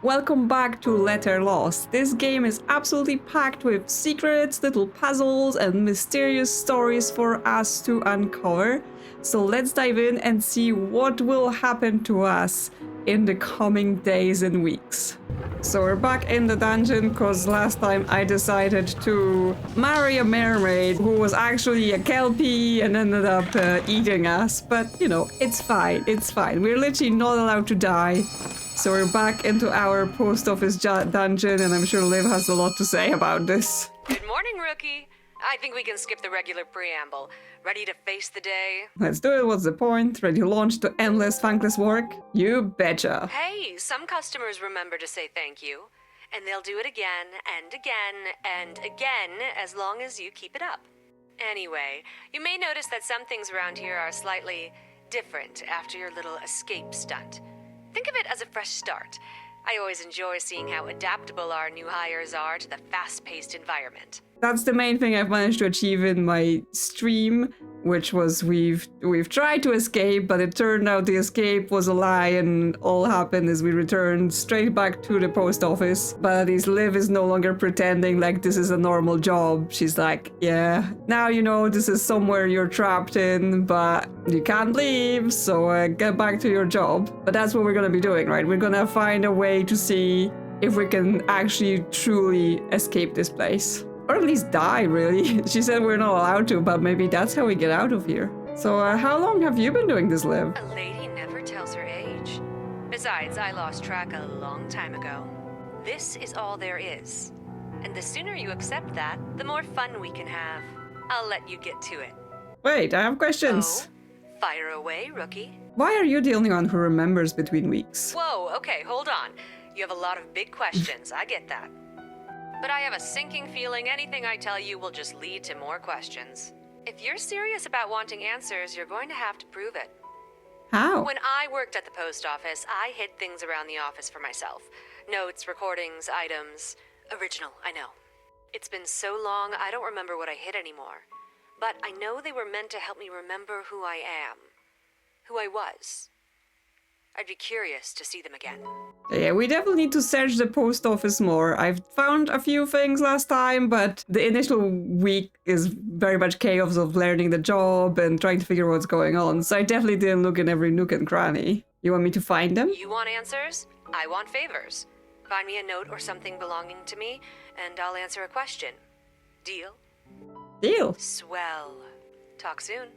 Welcome back to Letter Lost. This game is absolutely packed with secrets, little puzzles, and mysterious stories for us to uncover. So let's dive in and see what will happen to us in the coming days and weeks. So we're back in the dungeon because last time I decided to marry a mermaid who was actually a kelpie and ended up eating us. But, you know, it's fine. It's fine. We're literally not allowed to die. So we're back into our post office dungeon, and I'm sure Liv has a lot to say about this. Good morning, rookie. I think we can skip the regular preamble. Ready to face the day? Let's do it. What's the point? Ready to launch to endless, thankless work? You betcha. Hey, some customers remember to say thank you. And they'll do it again, and again, and again, as long as you keep it up. Anyway, you may notice that some things around here are slightly different after your little escape stunt. Think of it as a fresh start. I always enjoy seeing how adaptable our new hires are to the fast-paced environment. That's the main thing I've managed to achieve in my stream, which was we've tried to escape, but it turned out the escape was a lie, and all happened is we returned straight back to the post office. But at least Liv is no longer pretending like this is a normal job. She's like, yeah, now you know this is somewhere you're trapped in, but you can't leave, so get back to your job. But that's what we're gonna be doing, right? We're gonna find a way to see if we can actually truly escape this place. Or at least die, really. She said we're not allowed to, but maybe that's how we get out of here. So how long have you been doing this, Liv? A lady never tells her age. Besides, I lost track a long time ago. This is all there is. And the sooner you accept that, the more fun we can have. I'll let you get to it. Wait, I have questions. Oh, fire away, rookie. Why are you the only one who remembers between weeks? Whoa, okay, hold on. You have a lot of big questions, I get that. But I have a sinking feeling anything I tell you will just lead to more questions. If you're serious about wanting answers, you're going to have to prove it. How? When I worked at the post office, I hid things around the office for myself. Notes, recordings, items. Original, I know. It's been so long, I don't remember what I hid anymore. But I know they were meant to help me remember who I am. Who I was. I'd be curious to see them again. Yeah, we definitely need to search the post office more. I've found a few things last time, but the initial week is very much chaos of learning the job and trying to figure out what's going on. So I definitely didn't look in every nook and cranny. You want me to find them? You want answers? I want favors. Find me a note or something belonging to me, and I'll answer a question. Deal? Deal. Swell. Talk soon.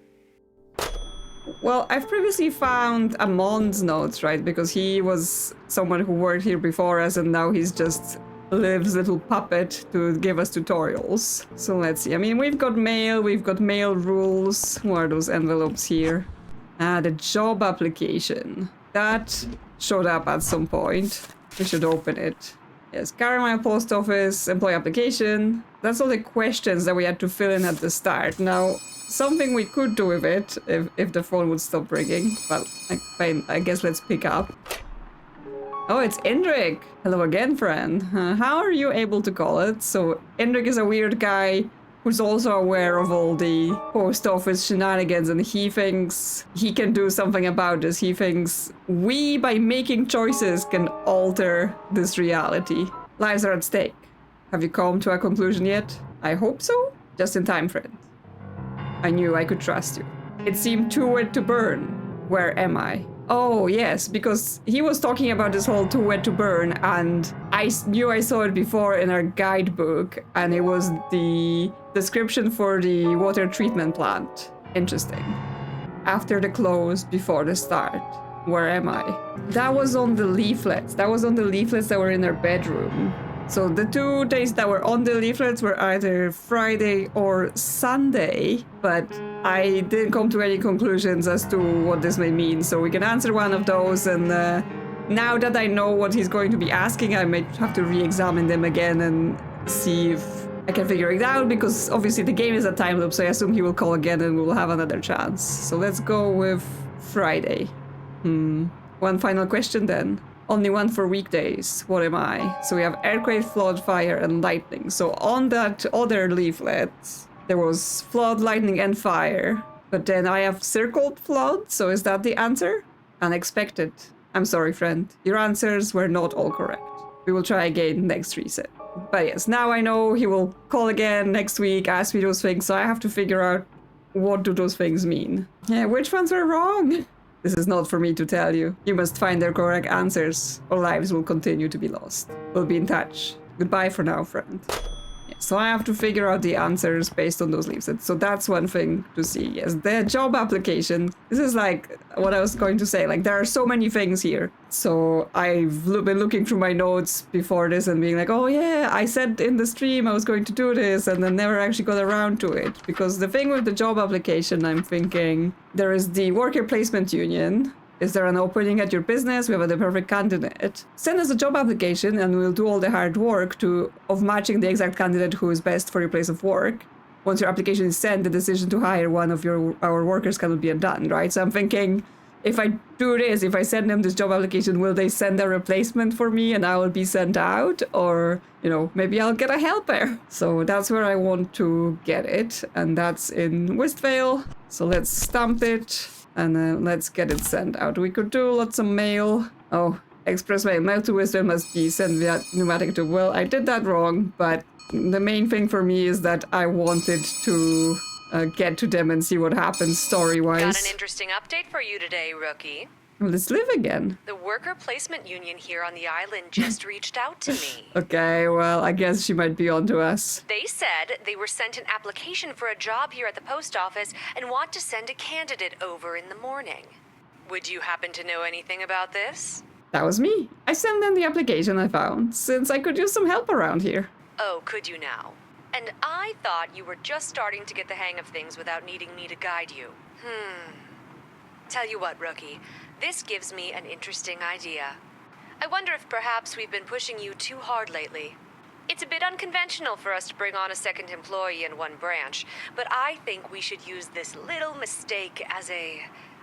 Well, I've previously found Amon's notes, right? Because he was someone who worked here before us, and now he's just Liv's little puppet to give us tutorials. So let's see. I mean, we've got mail rules. What are those envelopes here? The job application. That showed up at some point. We should open it. Yes, Kharnym Isle Post Office, employee application. That's all the questions that we had to fill in at the start. Now, something we could do with it if the phone would stop ringing. Well, fine, I guess let's pick up. Oh, it's Indrik. Hello again, friend. How are you able to call it? So Indrik is a weird guy who's also aware of all the post office shenanigans, and he thinks he can do something about this. He thinks we, by making choices, can alter this reality. Lives are at stake. Have you come to a conclusion yet? I hope so. Just in time, friend. I knew I could trust you. It seemed too wet to burn. Where am I? Oh, yes, because he was talking about this whole too wet to burn, and I knew I saw it before in our guidebook, and it was the description for the water treatment plant. Interesting. After the close, before the start. Where am I? That was on the leaflets. That was on the leaflets that were in our bedroom. So the 2 days that were on the leaflets were either Friday or Sunday, but I didn't come to any conclusions as to what this may mean. So we can answer one of those, and now that I know what he's going to be asking, I might have to re-examine them again and see if I can figure it out, because obviously the game is a time loop, so I assume he will call again and we'll have another chance. So let's go with Friday. One final question then. Only one for weekdays. What am I? So we have earthquake, flood, fire, and lightning. So on that other leaflet, there was flood, lightning, and fire. But then I have circled flood, so is that the answer? Unexpected. I'm sorry, friend. Your answers were not all correct. We will try again next reset. But yes, now I know he will call again next week, ask me those things, so I have to figure out what do those things mean. Yeah, which ones were wrong? This is not for me to tell you. You must find their correct answers, or lives will continue to be lost. We'll be in touch. Goodbye for now, friend. Yeah, so I have to figure out the answers based on those leaves. So that's one thing to see. Yes, the job application. This is like what I was going to say. Like, there are so many things here. So I've been looking through my notes before this and being like, oh yeah, I said in the stream I was going to do this and then never actually got around to it. Because the thing with the job application, I'm thinking, there is the worker placement union. Is there an opening at your business? We have the perfect candidate. Send us a job application and we'll do all the hard work of matching the exact candidate who is best for your place of work. Once your application is sent, the decision to hire one of our workers cannot be undone, right? So I'm thinking, if I do this, if I send them this job application, will they send a replacement for me and I will be sent out? Or, you know, maybe I'll get a helper. So that's where I want to get it. And that's in Westvale. So let's stamp it. And let's get it sent out. We could do lots of mail. Oh, express mail. Mail to Winston must be sent via pneumatic tube. Well, I did that wrong, but the main thing for me is that I wanted to get to them and see what happens story-wise. Got an interesting update for you today, rookie. Let's live again. The worker placement union here on the island just reached out to me. Okay, well, I guess she might be onto us. They said they were sent an application for a job here at the post office and want to send a candidate over in the morning. Would you happen to know anything about this? That was me. I sent them the application I found, since I could use some help around here. Oh, could you now? And I thought you were just starting to get the hang of things without needing me to guide you. Tell you what, rookie. This gives me an interesting idea. I wonder if perhaps we've been pushing you too hard lately. It's a bit unconventional for us to bring on a second employee in one branch, but I think we should use this little mistake as a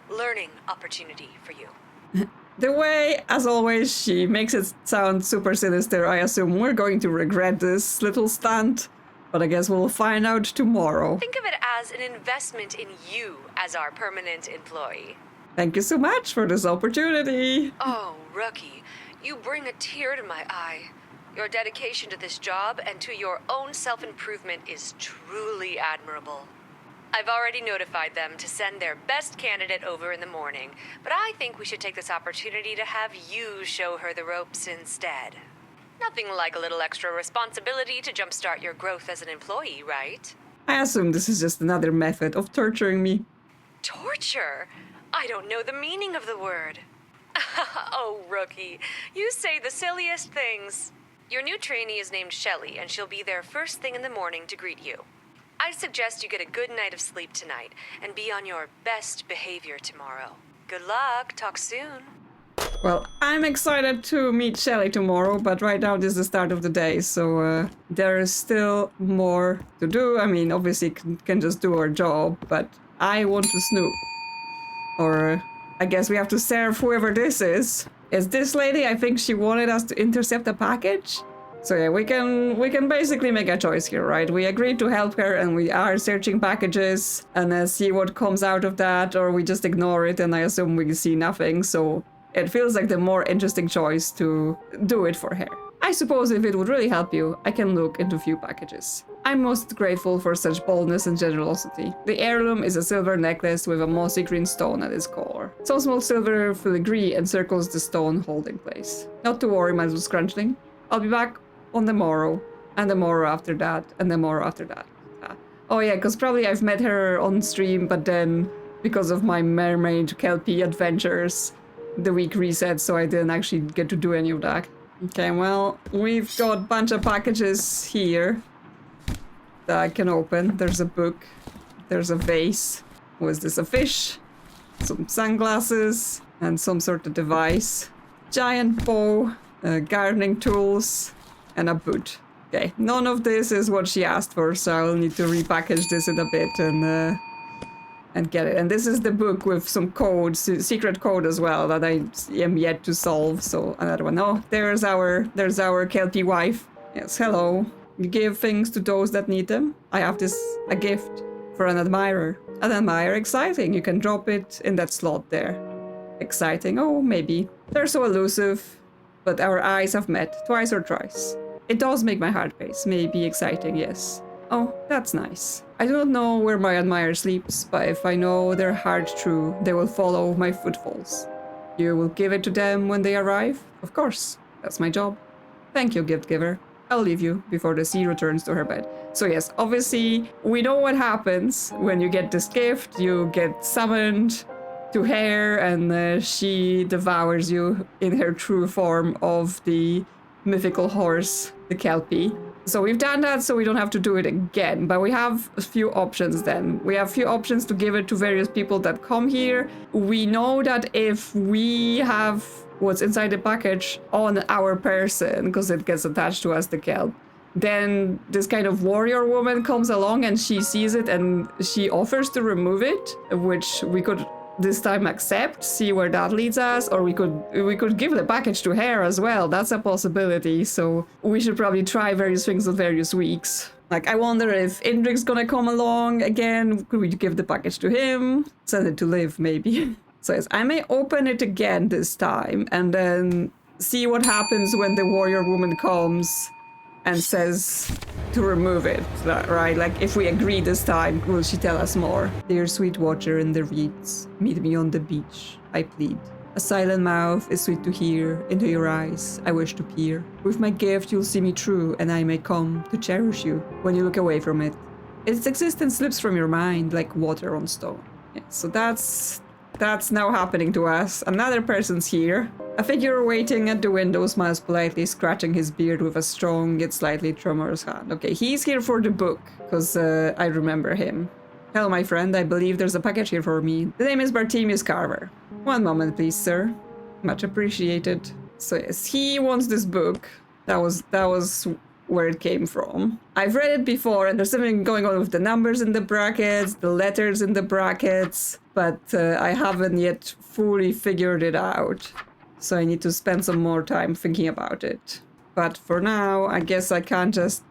learning opportunity for you. The way, as always, she makes it sound super sinister, I assume we're going to regret this little stunt, but I guess we'll find out tomorrow. Think of it as an investment in you as our permanent employee. Thank you so much for this opportunity. Oh, rookie, you bring a tear to my eye. Your dedication to this job and to your own self-improvement is truly admirable. I've already notified them to send their best candidate over in the morning, but I think we should take this opportunity to have you show her the ropes instead. Nothing like a little extra responsibility to jumpstart your growth as an employee, right? I assume this is just another method of torturing me. Torture? I don't know the meaning of the word. Oh, rookie, you say the silliest things. Your new trainee is named Shelly, and she'll be there first thing in the morning to greet you. I suggest you get a good night of sleep tonight and be on your best behavior tomorrow. Good luck. Talk soon. Well, I'm excited to meet Shelly tomorrow, but right now this is the start of the day, so there is still more to do. I mean, obviously can just do our job, but I want to snoop. Or I guess we have to serve whoever this is. Is this lady? I think she wanted us to intercept a package. So yeah, we can basically make a choice here, right? We agreed to help her and we are searching packages and see what comes out of that, or we just ignore it and I assume we see nothing. So it feels like the more interesting choice to do it for her. I suppose if it would really help you, I can look into a few packages. I'm most grateful for such boldness and generosity. The heirloom is a silver necklace with a mossy green stone at its core. Some small silver filigree encircles the stone holding place. Not to worry, my little scrunchling. I'll be back on the morrow, and the morrow after that, and the morrow after that. Oh yeah, because probably I've met her on stream, but then because of my mermaid kelpie adventures, the week reset, so I didn't actually get to do any of that. Okay, well, we've got a bunch of packages here that I can open. There's a book, there's a vase. Was this a fish? Some sunglasses, and some sort of device. Giant bow, gardening tools, and a boot. Okay, none of this is what she asked for, so I'll need to repackage this in a bit and get it. And this is the book with some code, secret code as well, that I am yet to solve. So another one. Oh, there's our Kelpie wife. Yes, hello. You give things to those that need them. I have a gift for an admirer. An admirer, exciting. You can drop it in that slot there. exciting? Oh, maybe. They're so elusive, but our eyes have met twice or thrice. It does make my heart race. Maybe exciting, yes. Oh, that's nice. I do not know where my admirer sleeps, but if I know their heart true, they will follow my footfalls. You will give it to them when they arrive? Of course. That's my job. Thank you, gift giver. I'll leave you before the sea returns to her bed. So yes, obviously, we know what happens when you get this gift. You get summoned to her, and she devours you in her true form of the mythical horse, the Kelpie. So we've done that, so we don't have to do it again. But we have a few options then. We have a few options to give it to various people that come here. We know that if we have what's inside the package on our person, because it gets attached to us, the kelp, then this kind of warrior woman comes along and she sees it and she offers to remove it, which we could this time accept, see where that leads us, or we could give the package to her as well. That's a possibility. So we should probably try various things in various weeks. Like, I wonder if Indrik's gonna come along again. Could we give the package to him? Send it to Liv, maybe. So yes, I may open it again this time and then see what happens when the warrior woman comes and says to remove it, right? Like, if we agree this time, will she tell us more? Dear sweet watcher in the reeds, meet me on the beach, I plead. A silent mouth is sweet to hear, into your eyes I wish to peer. With my gift you'll see me true, and I may come to cherish you when you look away from it. Its existence slips from your mind like water on stone. Yeah, so that's now happening to us. Another person's here. A figure waiting at the window smiles politely, scratching his beard with a strong yet slightly tremorous hand. Okay, he's here for the book, because I remember him. Hello, my friend. I believe there's a package here for me. The name is Bartemius Carver. One moment, please, sir. Much appreciated. So yes, he wants this book. That was where it came from. I've read it before, and there's something going on with the numbers in the brackets, the letters in the brackets, but I haven't yet fully figured it out. So I need to spend some more time thinking about it. But for now, I guess I can't just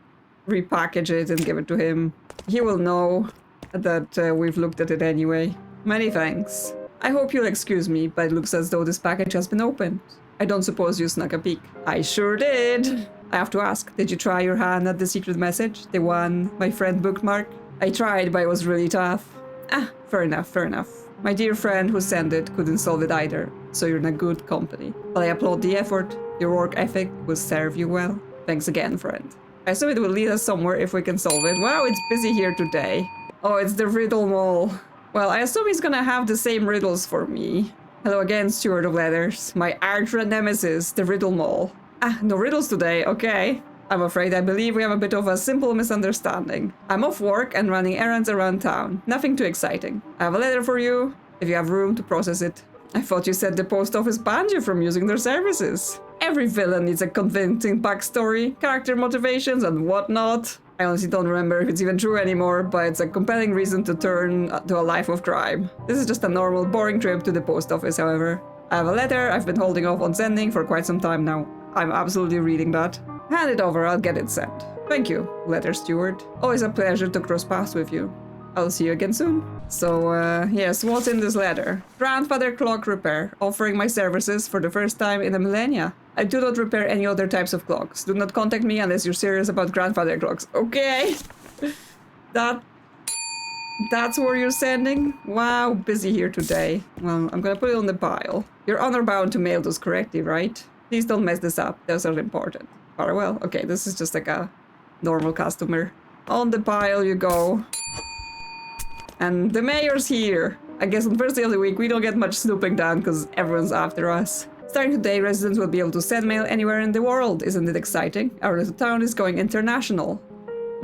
repackage it and give it to him. He will know that we've looked at it anyway. Many thanks. I hope you'll excuse me, but it looks as though this package has been opened. I don't suppose you snuck a peek. I sure did. I have to ask, did you try your hand at the secret message? The one my friend bookmarked? I tried, but it was really tough. Ah, fair enough, fair enough. My dear friend who sent it couldn't solve it either, so you're in a good company. But I applaud the effort. Your work ethic will serve you well. Thanks again, friend. I assume it will lead us somewhere if we can solve it. Wow, it's busy here today. Oh, it's the riddle mall. Well, I assume he's gonna have the same riddles for me. Hello again, steward of letters. My arch nemesis, the riddle mall. Ah, no riddles today, okay. I'm afraid I believe we have a bit of a simple misunderstanding. I'm off work and running errands around town. Nothing too exciting. I have a letter for you, if you have room to process it. I thought you said the post office banned you from using their services. Every villain needs a convincing backstory, character motivations, and whatnot. I honestly don't remember if it's even true anymore, but it's a compelling reason to turn to a life of crime. This is just a normal, boring trip to the post office, however. I have a letter I've been holding off on sending for quite some time now. I'm absolutely reading that. Hand it over, I'll get it sent. Thank you, letter steward. Always a pleasure to cross paths with you. I'll see you again soon. So, yes, what's in this letter? Grandfather clock repair, offering my services for the first time in a millennia. I do not repair any other types of clocks. Do not contact me unless you're serious about grandfather clocks. Okay. That's where you're sending? Wow, busy here today. Well, I'm gonna put it on the pile. You're honor bound to mail those correctly, right? Please don't mess this up. Those are important. Very well. Okay, this is just like a normal customer. On the pile you go. And the mayor's here. I guess on the first day of the week we don't get much snooping done because everyone's after us. Starting today, residents will be able to send mail anywhere in the world. Isn't it exciting? Our little town is going international.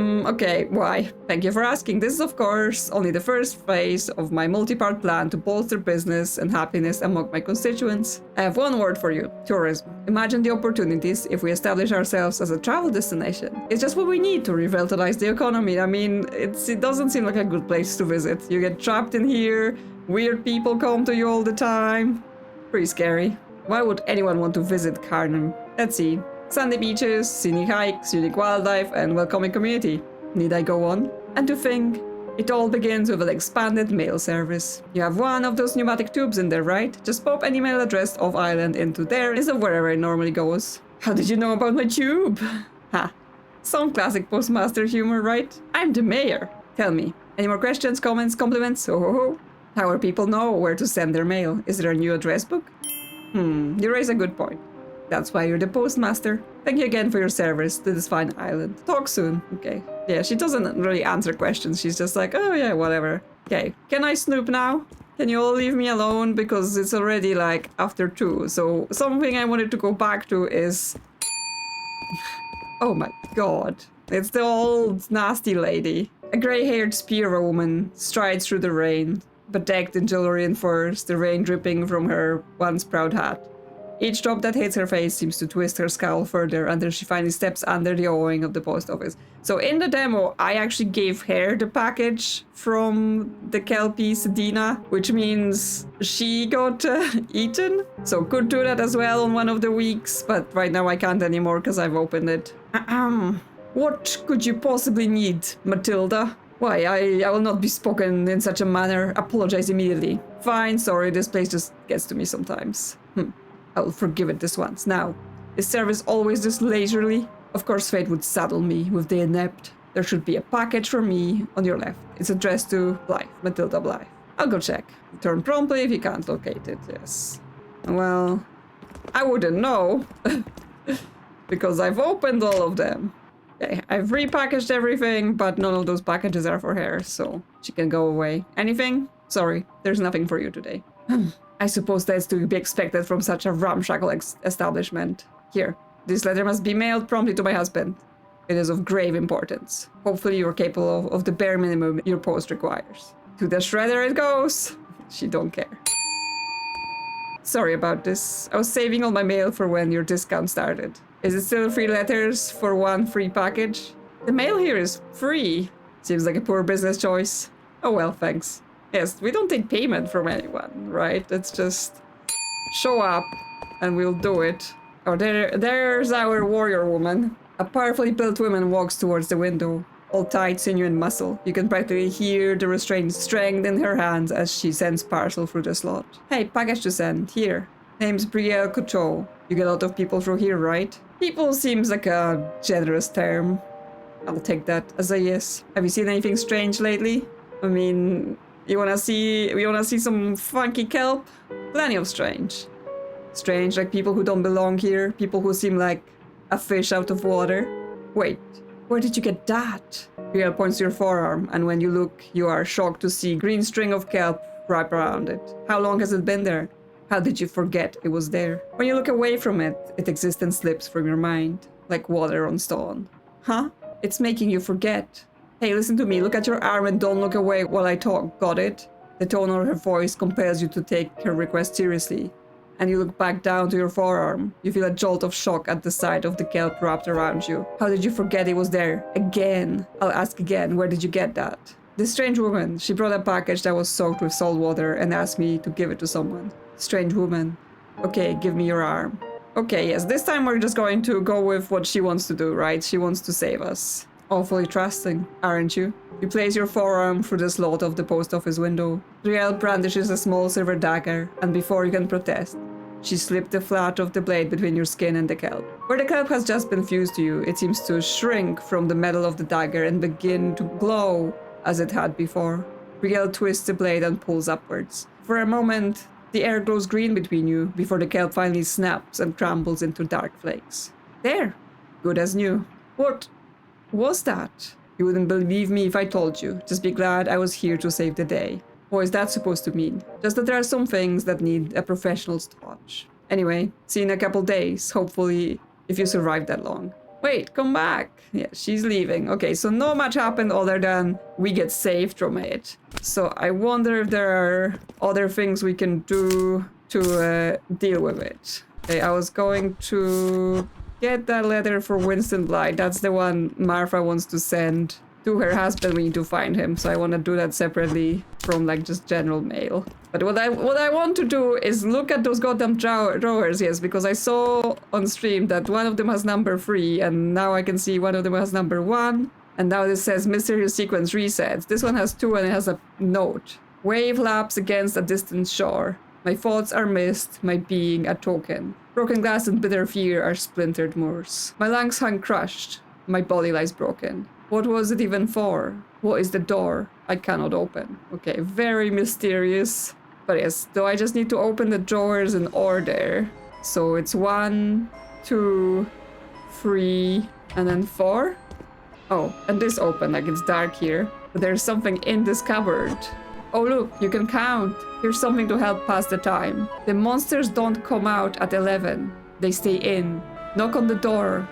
Okay, why? Thank you for asking. This is, of course, only the first phase of my multi-part plan to bolster business and happiness among my constituents. I have one word for you: tourism. Imagine the opportunities if we establish ourselves as a travel destination. It's just what we need to revitalize the economy. I mean, it doesn't seem like a good place to visit. You get trapped in here, weird people come to you all the time. Pretty scary. Why would anyone want to visit Kharnym? Let's see. Sandy beaches, scenic hikes, unique wildlife, and welcoming community. Need I go on? And to think, It all begins with an expanded mail service. You have one of those pneumatic tubes in there, right? Just pop any mail addressed off island into there instead of wherever it normally goes. How did you know about my tube? Ha. Some classic postmaster humor, right? I'm the mayor. Tell me, any more questions, comments, compliments? Oh ho ho. How will people know where to send their mail? Is there a new address book? You raise a good point. That's why you're the postmaster. Thank you again for your service to this fine island. Talk soon. Okay. Yeah, she doesn't really answer questions. She's just like, oh yeah, whatever. Okay, can I snoop now? Can you all leave me alone? Because it's already like after 2. So something I wanted to go back to is... oh my god. It's the old nasty lady. A grey-haired spear woman strides through the rain, bedecked in jewelry and furs, the rain dripping from her once proud hat. Each drop that hits her face seems to twist her scowl further until she finally steps under the awning of the post office. So in the demo, I actually gave her the package from the Kelpie Sedina, which means she got eaten. So could do that as well on one of the weeks, but right now I can't anymore because I've opened it. What could you possibly need, Matilda? Why, I will not be spoken in such a manner. Apologize immediately. Fine, sorry, this place just gets to me sometimes. I will forgive it this once. Now, is service always this leisurely? Of course fate would saddle me with the inept. There should be a package for me on your left. It's addressed to Blythe, Matilda Blythe. I'll go check. Return promptly if you can't locate it, yes. Well, I wouldn't know. Because I've opened all of them. Okay, I've repackaged everything, but none of those packages are for her, so she can go away. Anything? Sorry, there's nothing for you today. I suppose that's to be expected from such a ramshackle establishment. Here, this letter must be mailed promptly to my husband. It is of grave importance. Hopefully you're capable of the bare minimum your post requires. To the shredder it goes. She don't care. Sorry about this. I was saving all my mail for when your discount started. Is it still 3 letters for 1 free package? The mail here is free. Seems like a poor business choice. Oh well, thanks. Yes, we don't take payment from anyone, right? It's just show up and we'll do it. Oh, there's our warrior woman. A powerfully built woman walks towards the window, all tight, sinew, and muscle. You can practically hear the restrained strength in her hands as she sends parcel through the slot. Hey, package to send. Here. Name's Brielle Couture. You get a lot of people through here, right? People seems like a generous term. I'll take that as a yes. Have you seen anything strange lately? I mean... we wanna see some funky kelp? Plenty of strange. Strange, like people who don't belong here, people who seem like a fish out of water. Wait, where did you get that? Brielle points to your forearm, and when you look, you are shocked to see green string of kelp wrapped around it. How long has it been there? How did you forget it was there? When you look away from it, its existence slips from your mind, like water on stone. Huh? It's making you forget. Hey, listen to me, look at your arm and don't look away while I talk, got it? The tone of her voice compels you to take her request seriously. And you look back down to your forearm. You feel a jolt of shock at the sight of the kelp wrapped around you. How did you forget it was there? Again. I'll ask again, where did you get that? This strange woman, she brought a package that was soaked with salt water and asked me to give it to someone. Strange woman. Okay, give me your arm. Okay, yes, this time we're just going to go with what she wants to do, right? She wants to save us. Awfully trusting, aren't you? You place your forearm through the slot of the post office window. Brielle brandishes a small silver dagger, and before you can protest, she slipped the flat of the blade between your skin and the kelp. Where the kelp has just been fused to you, it seems to shrink from the metal of the dagger and begin to glow as it had before. Brielle twists the blade and pulls upwards. For a moment, the air glows green between you before the kelp finally snaps and crumbles into dark flakes. There! Good as new. What was that? You wouldn't believe me if I told you. Just be glad I was here to save the day. What is that supposed to mean? Just that there are some things that need a professional's touch. Anyway, see you in a couple days, hopefully, if you survive that long. Wait, come back. Yeah, she's leaving. Okay, so not much happened other than we get saved from it. So I wonder if there are other things we can do to deal with it. Okay, I was going to get that letter for Winston Blythe. That's the one Martha wants to send to her husband. We need to find him, so I want to do that separately from like just general mail. But what I want to do is look at those goddamn drawers, yes, because I saw on stream that one of them has number 3, and now I can see one of them has number 1, And now this says mysterious sequence resets. This one has 2 and it has a note. Wave laps against a distant shore. My thoughts are mist, my being a token. Broken glass and bitter fear are splintered moors. My lungs hung crushed, my body lies broken. What was it even for? What is the door I cannot open? Okay, very mysterious. But yes, though I just need to open the drawers in order. So it's 1, 2, 3, and then 4. Oh, and this open, like it's dark here. But there's something in this cupboard. Oh look, you can count. Here's something to help pass the time. The monsters don't come out at 11. They stay in. Knock on the door.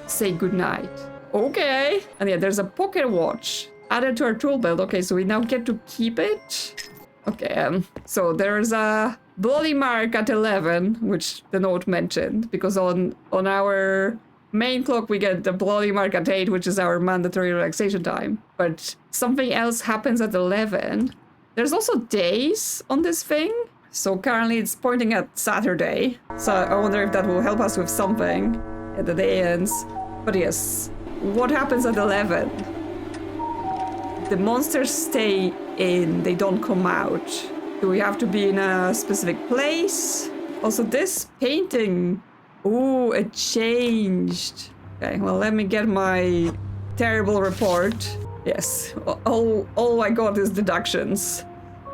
Say goodnight. Okay. And yeah, there's a pocket watch added to our tool belt. Okay, so we now get to keep it. Okay, so there's a bloody mark at 11, which the note mentioned, because on our main clock we get the bloody mark at 8, which is our mandatory relaxation time. But something else happens at 11. There's also days on this thing. So currently it's pointing at Saturday. So I wonder if that will help us with something at the day ends. But yes, what happens at 11? The monsters stay in, they don't come out. Do we have to be in a specific place? Also this painting, ooh, it changed. Okay, well let me get my terrible report. Yes, all I got is deductions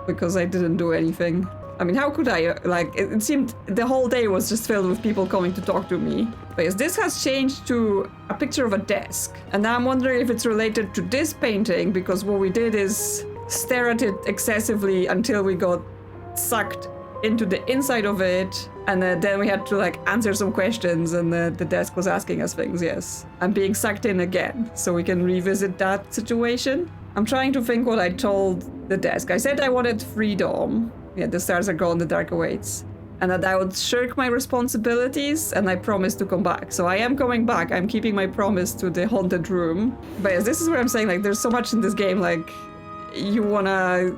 because I didn't do anything. I mean, how could I? Like, it seemed the whole day was just filled with people coming to talk to me. But yes, this has changed to a picture of a desk. And now I'm wondering if it's related to this painting, because what we did is stare at it excessively until we got sucked into the inside of it. And then we had to like answer some questions and the desk was asking us things, yes. I'm being sucked in again, so we can revisit that situation. I'm trying to think what I told the desk. I said I wanted freedom. Yeah, the stars are gone, the dark awaits. And that I would shirk my responsibilities, and I promised to come back. So I am coming back. I'm keeping my promise to the haunted room. But yes, this is where I'm saying, like, there's so much in this game, like, you wanna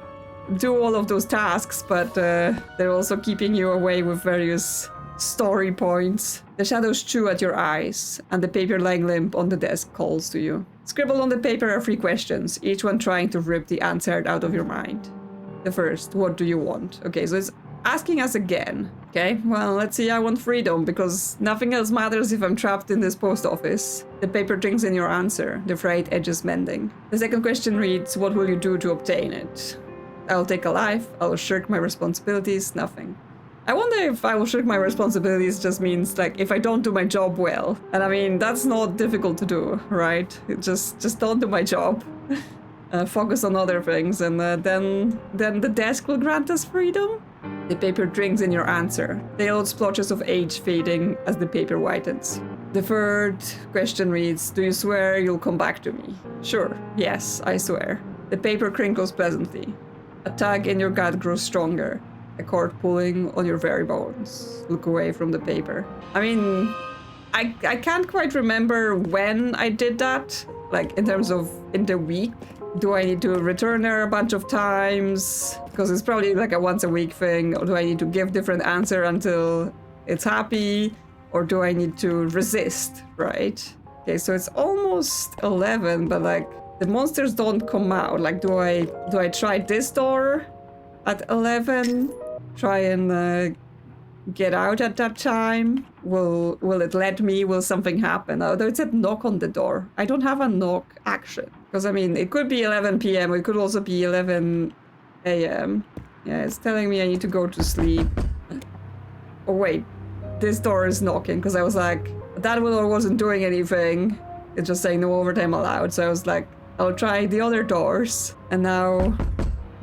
do all of those tasks, but they're also keeping you away with various story points. The shadows chew at your eyes, and the paper lying limp on the desk calls to you. Scribbled on the paper are 3 questions, each one trying to rip the answer out of your mind. The first, what do you want? Okay, so it's asking us again. Okay, well, let's see, I want freedom, because nothing else matters if I'm trapped in this post office. The paper drinks in your answer, the frayed edges mending. The second question reads, what will you do to obtain it? I'll take a life, I'll shirk my responsibilities, nothing. I wonder if I will shirk my responsibilities just means, like, if I don't do my job well. And I mean, that's not difficult to do, right? Just don't do my job. Focus on other things, and then the desk will grant us freedom? The paper drinks in your answer. Pale splotches of age fading as the paper whitens. The third question reads, do you swear you'll come back to me? Sure, yes, I swear. The paper crinkles pleasantly. A tug in your gut grows stronger. A cord pulling on your very bones. Look away from the paper. I mean, I can't quite remember when I did that. Like, in terms of in the week. Do I need to return there a bunch of times? Because it's probably like a once a week thing. Or do I need to give different answer until it's happy? Or do I need to resist, right? Okay, so it's almost 11, but like the monsters don't come out. Like, do I try this door at 11? Try and get out at that time? Will it let me? Will something happen? Although it said knock on the door. I don't have a knock action. Because, I mean, it could be 11 p.m. It could also be 11 a.m. Yeah, it's telling me I need to go to sleep. Oh, wait. This door is knocking. Because I was like, that door wasn't doing anything. It's just saying no overtime allowed. So I was like, I'll try the other doors. And now,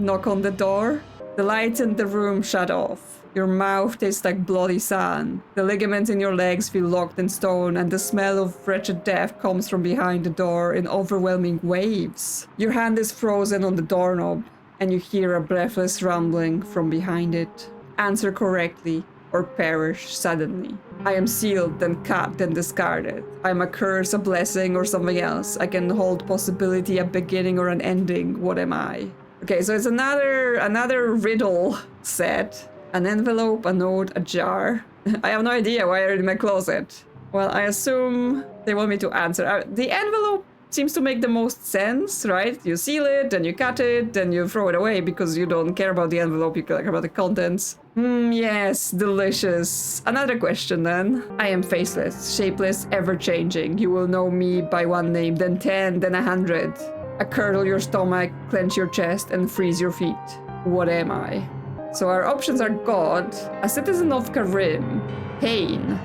knock on the door. The lights in the room shut off. Your mouth tastes like bloody sand. The ligaments in your legs feel locked in stone, and the smell of wretched death comes from behind the door in overwhelming waves. Your hand is frozen on the doorknob, and you hear a breathless rumbling from behind it. Answer correctly, or perish suddenly. I am sealed, then cut, then discarded. I am a curse, a blessing, or something else. I can hold possibility, a beginning or an ending. What am I? Okay, so it's another riddle set. An envelope, a note, a jar. I have no idea why they're in my closet. Well, I assume they want me to answer. The envelope seems to make the most sense, right? You seal it, then you cut it, then you throw it away because you don't care about the envelope, you care about the contents. Yes, delicious. Another question then. I am faceless, shapeless, ever-changing. You will know me by one name, then 10, then 100. I curdle your stomach, clench your chest, and freeze your feet. What am I? So our options are God, a citizen of Kharnym, pain.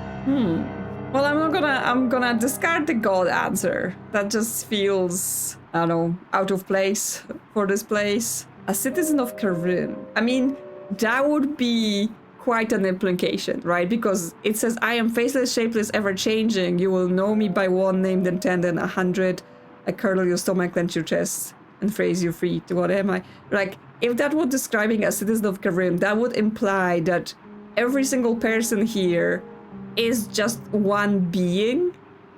Well, I'm gonna discard the God answer. That just feels, I don't know, out of place for this place. A citizen of Kharnym. I mean, that would be quite an implication, right? Because it says, I am faceless, shapeless, ever-changing. You will know me by one name, then 10, then 100. I curdle your stomach, clench your chest, and freeze your feet. What am I? Like, if that was describing a citizen of Kharnym, that would imply that every single person here is just one being.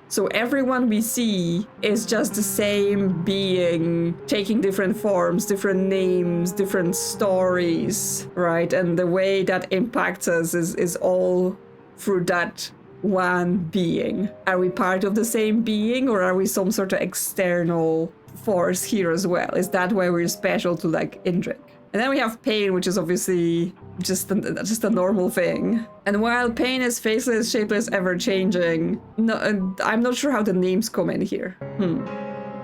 So everyone we see is just the same being, taking different forms, different names, different stories, right? And the way that impacts us is all through that one being. Are we part of the same being, or are we some sort of external force here as well? Is that why we're special to like Indrik? And then we have pain, which is obviously just a normal thing. And while pain is faceless, shapeless, ever-changing, no, I'm not sure how the names come in here.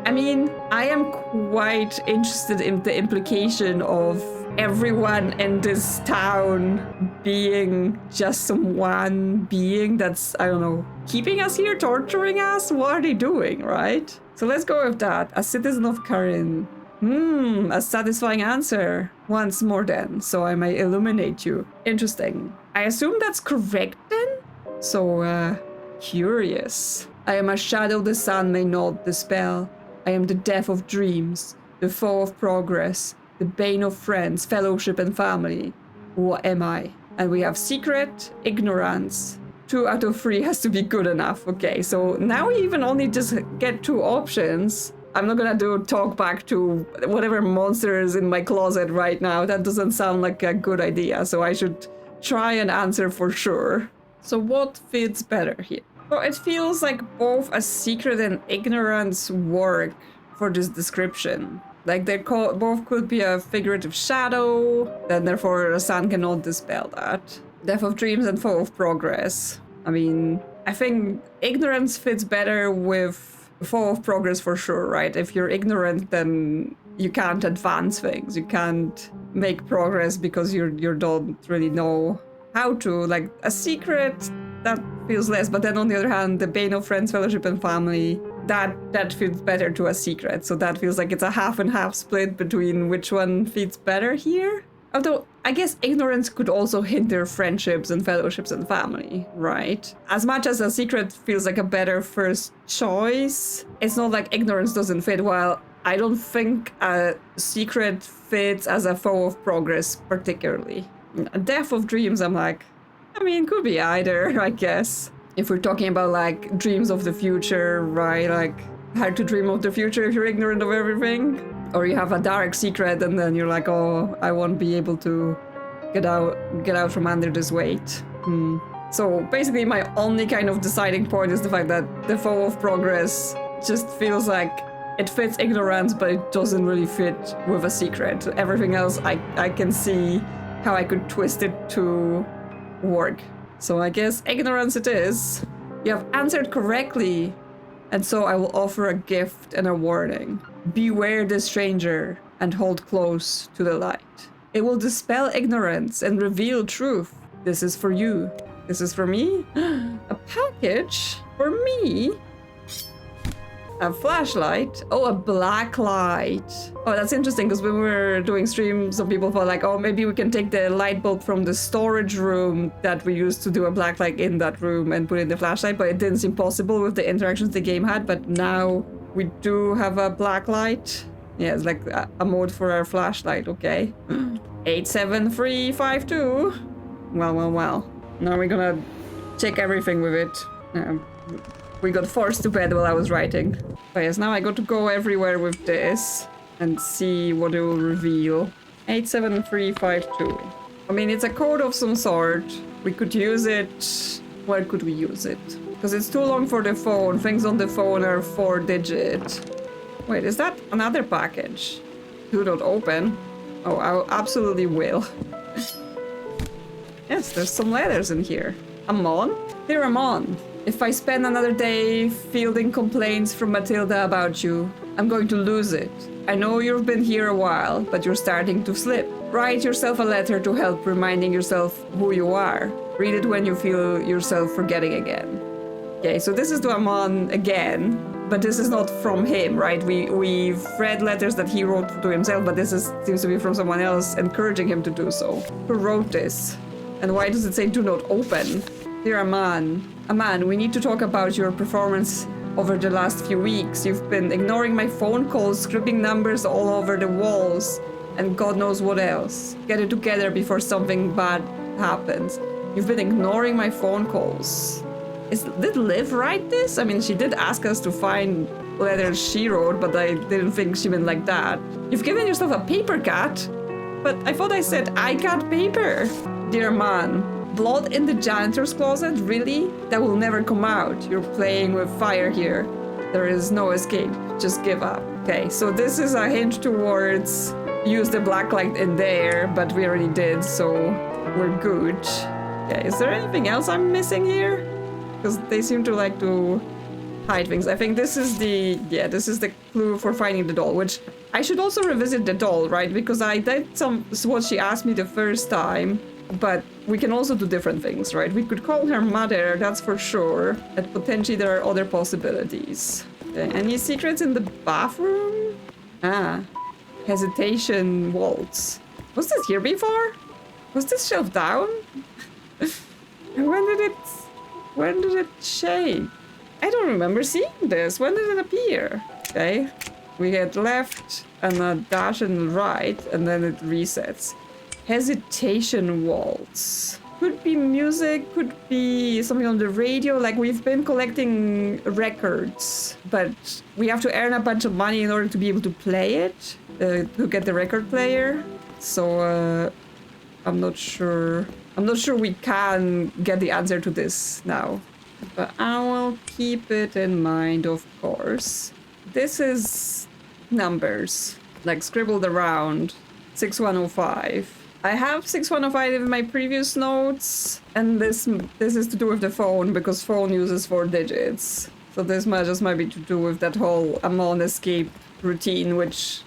I mean, I am quite interested in the implication of everyone in this town being just some one being that's, I don't know, keeping us here, torturing us? What are they doing, right? So let's go with that. A citizen of Kharnym. A satisfying answer. Once more then, so I may illuminate you. Interesting. I assume that's correct then? So, curious. I am a shadow the sun may not dispel. I am the death of dreams, the foe of progress, the bane of friends, fellowship and family. What am I? And we have secret, ignorance. 2 out of 3 has to be good enough. Okay, so now we even only just get 2 options. I'm not gonna talk back to whatever monster is in my closet right now. That doesn't sound like a good idea, so I should try and answer for sure. So what fits better here? So it feels like both a secret and ignorance work for this description. Like they both could be a figurative shadow, then therefore the sun cannot dispel that. Death of dreams and foe of progress. I mean, I think ignorance fits better with foe of progress for sure, right? If you're ignorant, then you can't advance things. You can't make progress because you don't really know how to. Like a secret, that feels less. But then on the other hand, the bane of friends, fellowship, and family, that feels better to a secret. So that feels like it's a half and half split between which one fits better here. Although, I guess ignorance could also hinder friendships and fellowships and family, right? As much as a secret feels like a better first choice, it's not like ignorance doesn't fit. While I don't think a secret fits as a foe of progress particularly. A death of dreams, I'm like, I mean, could be either, I guess. If we're talking about like dreams of the future, right? Like how to dream of the future if you're ignorant of everything. Or you have a dark secret and then you're like, oh, I won't be able to get out from under this weight. So basically my only kind of deciding point is the fact that the foe of progress just feels like it fits ignorance, but it doesn't really fit with a secret. Everything else I can see how I could twist it to work. So I guess ignorance it is. You have answered correctly, and so I will offer a gift and a warning. Beware the stranger and hold close to the light. It will dispel ignorance and reveal truth. This is for you. This is for me? A package? For me? A flashlight? Oh, a blacklight. Oh, that's interesting, because when we were doing streams, some people thought like, oh, maybe we can take the light bulb from the storage room that we used to do a blacklight in that room and put in the flashlight, but it didn't seem possible with the interactions the game had. But now we do have a blacklight. Yeah, it's like a mode for our flashlight, okay. 87352. Well. Now we're gonna check everything with it. We got forced to bed while I was writing. But yes, now I got to go everywhere with this and see what it will reveal. 87352. I mean, it's a code of some sort. We could use it. Where could we use it? Because it's too long for the phone. Things on the phone are 4-digit. Wait, is that another package? Do not open. Oh, I absolutely will. Yes, there's some letters in here. Amon? Dear Amon, if I spend another day fielding complaints from Matilda about you, I'm going to lose it. I know you've been here a while, but you're starting to slip. Write yourself a letter to help reminding yourself who you are. Read it when you feel yourself forgetting again. Okay, so this is to Amon again, but this is not from him, right? We've read letters that he wrote to himself, but this seems to be from someone else encouraging him to do so. Who wrote this? And why does it say do not open? Dear Aman, we need to talk about your performance over the last few weeks. You've been ignoring my phone calls, scribbling numbers all over the walls, and God knows what else. Get it together before something bad happens. You've been ignoring my phone calls. Did Liv write this? I mean, she did ask us to find letters she wrote, but I didn't think she meant like that. You've given yourself a paper cut, but I thought I said I cut paper. Dear man, blood in the janitor's closet? Really? That will never come out. You're playing with fire here. There is no escape. Just give up. Okay, so this is a hint towards use the blacklight in there, but we already did, so we're good. Okay, is there anything else I'm missing here? Because they seem to like to hide things. I think this is this is the clue for finding the doll, which I should also revisit the doll, right? Because I did what she asked me the first time, but we can also do different things, right? We could call her mother, that's for sure, and potentially there are other possibilities. Okay, any secrets in the bathroom? Ah, hesitation waltz. Was this here before? Was this shelved down? When did it shake? I don't remember seeing this. When did it appear? Okay. We get left and a dash and right, and then it resets. Hesitation waltz. Could be music, could be something on the radio. Like, we've been collecting records, but we have to earn a bunch of money in order to be able to play it, to get the record player. So, I'm not sure we can get the answer to this now. But I will keep it in mind, of course. This is numbers, like scribbled around. 6105. I have 6105 in my previous notes, and this is to do with the phone, because phone uses 4 digits. So this might be to do with that whole Amon escape routine, which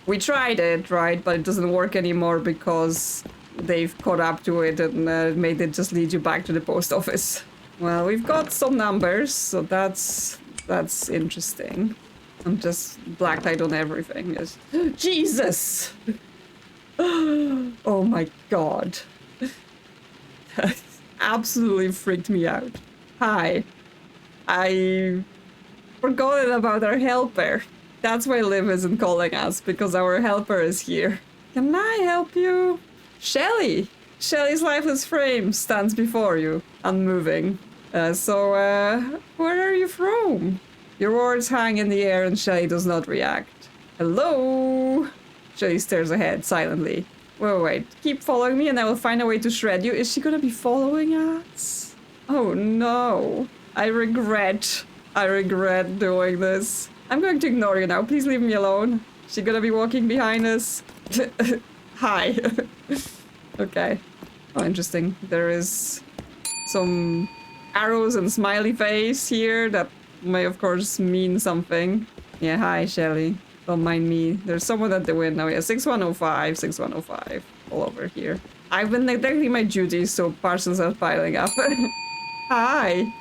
we tried it, right? But it doesn't work anymore because they've caught up to it and made it just lead you back to the post office. Well, we've got some numbers, so that's interesting. I'm just blacklight on everything. Yes. Jesus! Oh my god. That absolutely freaked me out. Hi. I forgot about our helper. That's why Liv isn't calling us, because our helper is here. Can I help you? Shelly! Shelly's lifeless frame stands before you, unmoving. Where are you from? Your words hang in the air and Shelly does not react. Hello? Shelly stares ahead, silently. Wait. Keep following me and I will find a way to shred you. Is she gonna be following us? Oh no. I regret doing this. I'm going to ignore you now. Please leave me alone. She gonna be walking behind us? Hi. Okay. Oh, interesting. There is some arrows and smiley face here that may, of course, mean something. Yeah, hi, Shelly. Don't mind me. There's someone at the window. Yeah, 6105, 6105. All over here. I've been neglecting my duties, so parcels are piling up. Hi.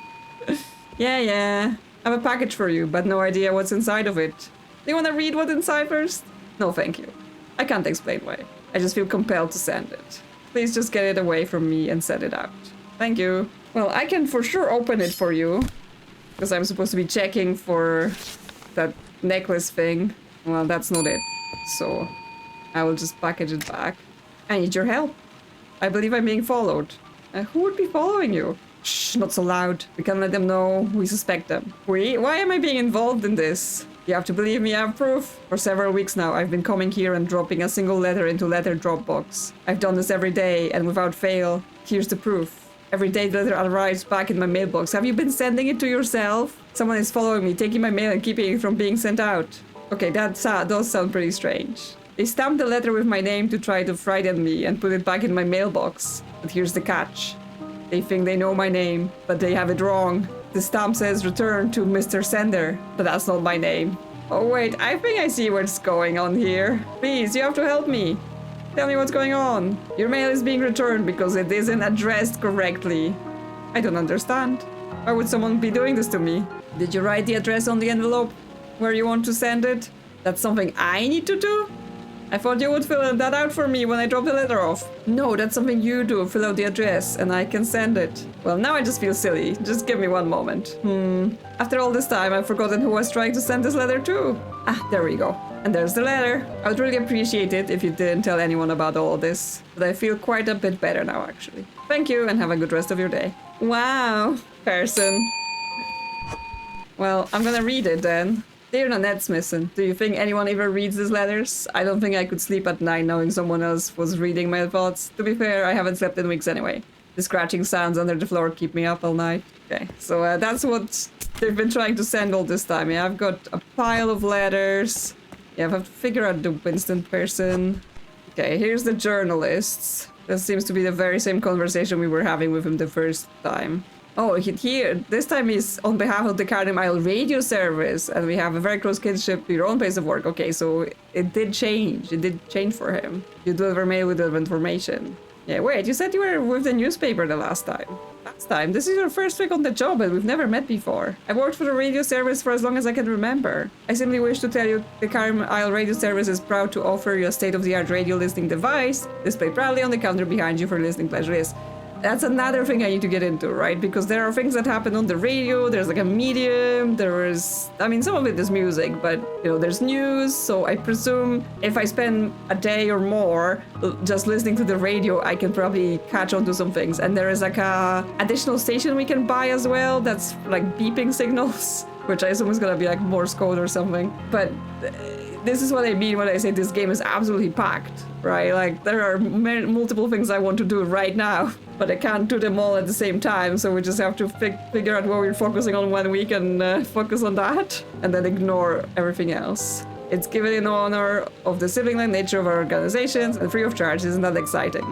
Yeah. I have a package for you, but no idea what's inside of it. Do you want to read what's inside first? No, thank you. I can't explain why. I just feel compelled to send it. Please just get it away from me and set it out. Thank you. Well, I can for sure open it for you, because I'm supposed to be checking for that necklace thing. Well, that's not it. So I will just package it back. I need your help. I believe I'm being followed. Who would be following you? Shh, not so loud. We can let them know we suspect them. Why am I being involved in this? You have to believe me, I have proof. For several weeks now, I've been coming here and dropping a single letter into letter drop box. I've done this every day, and without fail, here's the proof. Every day the letter arrives back in my mailbox. Have you been sending it to yourself? Someone is following me, taking my mail and keeping it from being sent out. Okay, that does sound pretty strange. They stamped the letter with my name to try to frighten me and put it back in my mailbox. But here's the catch. They think they know my name, but they have it wrong. The stamp says return to Mr. Sender, but that's not my name. Oh wait, I think I see what's going on here. Please, you have to help me. Tell me what's going on. Your mail is being returned because it isn't addressed correctly. I don't understand. Why would someone be doing this to me? Did you write the address on the envelope where you want to send it? That's something I need to do? I thought you would fill that out for me when I drop the letter off. No, that's something you do. Fill out the address and I can send it. Well, now I just feel silly. Just give me one moment. After all this time, I've forgotten who I was trying to send this letter to. Ah, there we go. And there's the letter. I would really appreciate it if you didn't tell anyone about all of this. But I feel quite a bit better now, actually. Thank you and have a good rest of your day. Wow, person. Well, I'm gonna read it then. Dear Nanette Smithson, do you think anyone ever reads these letters? I don't think I could sleep at night knowing someone else was reading my thoughts. To be fair, I haven't slept in weeks anyway. The scratching sounds under the floor keep me up all night. Okay, so that's what they've been trying to send all this time. Yeah, I've got a pile of letters. Yeah, I have to figure out the Winston person. Okay, here's the journalists. That seems to be the very same conversation we were having with him the first time. Oh, here, this time he's on behalf of the Kharnym Isle radio service, and we have a very close kinship to your own place of work. Okay, so it did change. It did change for him. You deliver mail with information. Yeah, wait, you said you were with the newspaper the last time. Last time? This is your first week on the job, and we've never met before. I worked for the radio service for as long as I can remember. I simply wish to tell you the Kharnym Isle radio service is proud to offer you a state-of-the-art radio listening device displayed proudly on the counter behind you for listening pleasure. Yes. That's another thing I need to get into, right? Because there are things that happen on the radio, there's like a medium, I mean, some of it is music, but, you know, there's news, so I presume if I spend a day or more just listening to the radio, I can probably catch on to some things. And there is like a additional station we can buy as well, that's like beeping signals, which I assume is gonna be like Morse code or something. But this is what I mean when I say this game is absolutely packed, right? Like, there are multiple things I want to do right now, but I can't do them all at the same time, so we just have to figure out what we're focusing on one week and focus on that, and then ignore everything else. It's given in honor of the sibling-like nature of our organizations and free of charge. Isn't that exciting?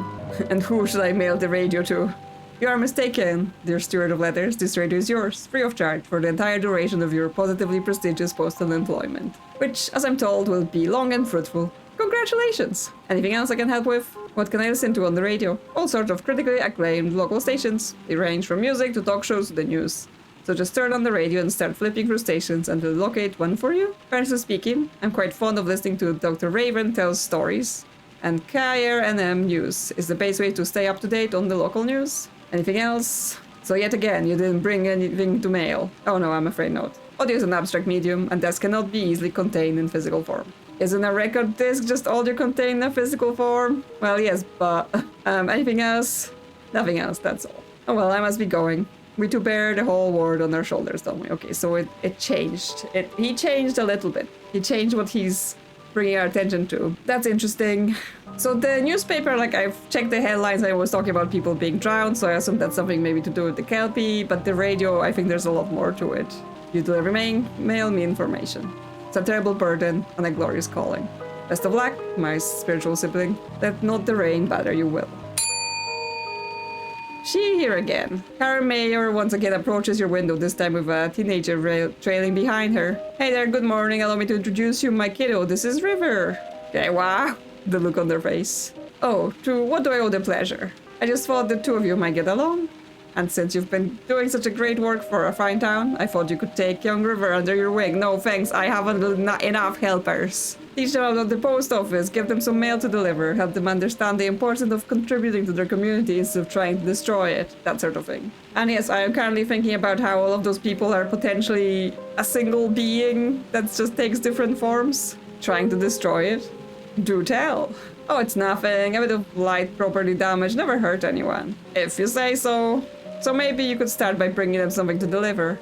And who should I mail the radio to? You are mistaken, dear steward of letters. This radio is yours, free of charge, for the entire duration of your positively prestigious postal employment, which, as I'm told, will be long and fruitful. Congratulations! Anything else I can help with? What can I listen to on the radio? All sorts of critically acclaimed local stations. They range from music to talk shows to the news. So just turn on the radio and start flipping through stations and we'll locate one for you. Francis speaking. I'm quite fond of listening to Dr. Raven tells stories. And KRNM News is the best way to stay up to date on the local news. Anything else? So yet again, you didn't bring anything to mail. Oh no, I'm afraid not. Audio is an abstract medium, and thus cannot be easily contained in physical form. Isn't a record disc just audio contained in a physical form? Well, yes, but anything else? Nothing else, that's all. Oh well, I must be going. We to bear the whole world on our shoulders, don't we? Okay, so it changed. He changed a little bit. He changed what he's bringing our attention to. That's interesting. So the newspaper, like, I've checked the headlines, I was talking about people being drowned, so I assume that's something maybe to do with the Kelpie, but the radio, I think there's a lot more to it. You deliver mail me information. It's a terrible burden and a glorious calling. Best of luck, my spiritual sibling. Let not the rain batter you will. She here again. Karen Mayer once again approaches your window, this time with a teenager trailing behind her. Hey there, good morning. Allow me to introduce you, my kiddo. This is River. Okay, wow. The look on their face. Oh, to what do I owe the pleasure? I just thought the two of you might get along. And since you've been doing such a great work for a fine town, I thought you could take young River under your wing. No thanks, I haven't enough helpers. Teach them about the post office, give them some mail to deliver, help them understand the importance of contributing to their community instead of trying to destroy it, that sort of thing. And yes, I am currently thinking about how all of those people are potentially a single being that just takes different forms, trying to destroy it. Do tell. Oh, it's nothing, a bit of light property damage never hurt anyone. If you say so. So maybe you could start by bringing them something to deliver.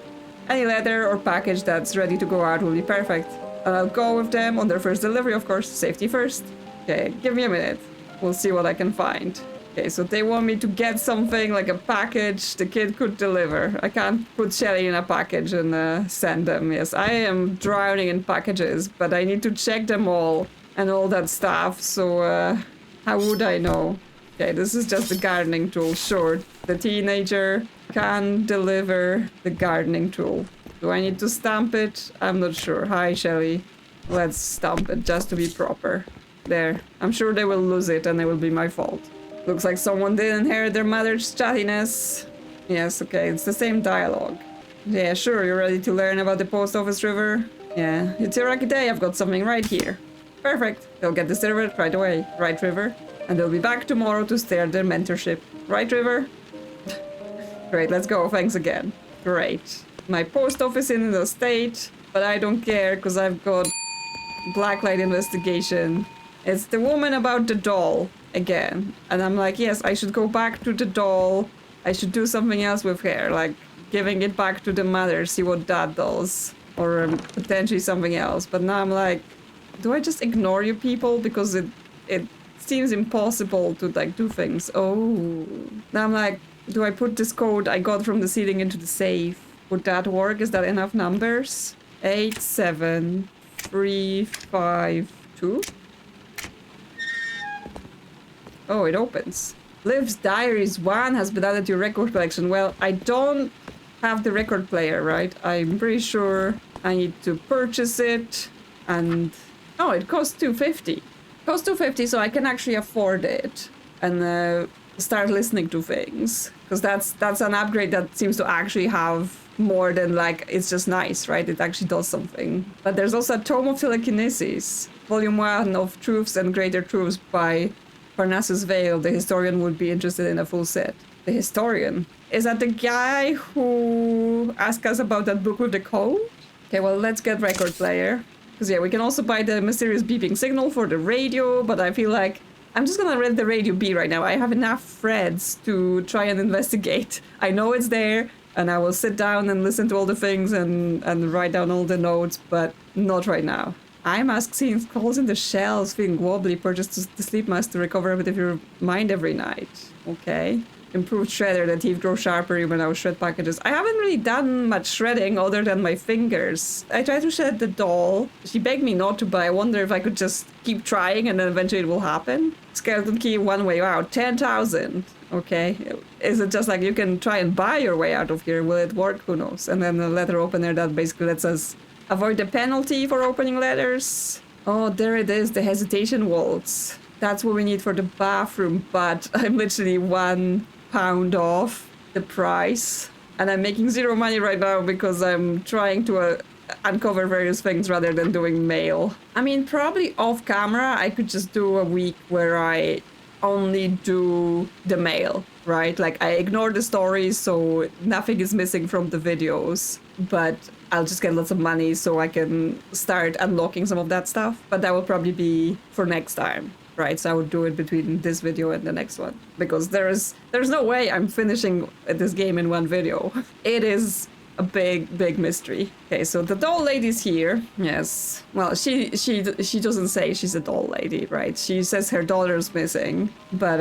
Any letter or package that's ready to go out will be perfect. And I'll go with them on their first delivery, of course. Safety first. Okay, give me a minute. We'll see what I can find. Okay, so they want me to get something like a package the kid could deliver. I can't put Shelly in a package and send them. Yes, I am drowning in packages, but I need to check them all and all that stuff. So how would I know? Okay, this is just the gardening tool. Sure, the teenager can deliver the gardening tool. Do I need to stamp it? I'm not sure. Hi, Shelly. Let's stamp it just to be proper. There. I'm sure they will lose it and it will be my fault. Looks like someone did inherit their mother's chattiness. Yes, okay, it's the same dialogue. Yeah, sure, you're ready to learn about the post office river? Yeah, it's your lucky day, I've got something right here. Perfect, they'll get this delivered right away. Right, River? And they'll be back tomorrow to start their mentorship. Right, River? Great, let's go, thanks again. Great. My post office in the state, but I don't care, because I've got Blacklight investigation. It's the woman about the doll. Again, and I'm like, yes, I should go back to the doll. I should do something else with her, like giving it back to the mother, see what that does, or potentially something else. But now I'm like, do I just ignore you people because it seems impossible to like do things? Oh, now I'm like, do I put this code I got from the ceiling into the safe? Would that work? Is that enough numbers? 87352. Oh, it opens. Liv's Diaries 1 has been added to your record collection. Well, I don't have the record player, right? I'm pretty sure I need to purchase it. And... oh, it costs $250. It costs $250, so I can actually afford it. And start listening to things. Because that's an upgrade that seems to actually have more than, like, it's just nice, right? It actually does something. But there's also a Tome of Telekinesis. Volume 1 of Truths and Greater Truths by... Parnassus Vale. The historian would be interested in a full set. The historian? Is that the guy who asked us about that book with the code? Okay, well, let's get record player. Because, yeah, we can also buy the mysterious beeping signal for the radio, but I feel like I'm just gonna let the radio be right now. I have enough threads to try and investigate. I know it's there, and I will sit down and listen to all the things and write down all the notes, but not right now. I'm asking calls in the shells, feeling wobbly, purchased the sleep mask to recover a bit of your mind every night. Okay. Improved shredder, the teeth grow sharper when I was shred packages. I haven't really done much shredding other than my fingers. I tried to shred the doll. She begged me not to, but I wonder if I could just keep trying and then eventually it will happen. Skeleton key one way out. 10,000. Okay. Is it just like you can try and buy your way out of here? Will it work? Who knows? And then the letter opener that basically lets us avoid the penalty for opening letters. Oh, there it is, the hesitation waltz. That's what we need for the bathroom, but I'm literally £1 off the price. And I'm making zero money right now because I'm trying to uncover various things rather than doing mail. I mean, probably off camera, I could just do a week where I only do the mail, right? Like, I ignore the stories, so nothing is missing from the videos. But I'll just get lots of money so I can start unlocking some of that stuff. But that will probably be for next time, right? So I would do it between this video and the next one. Because there's no way I'm finishing this game in one video. It is a big mystery. Okay, so the doll lady's here. Yes. Well, she doesn't say she's a doll lady, right? She says her daughter's missing. But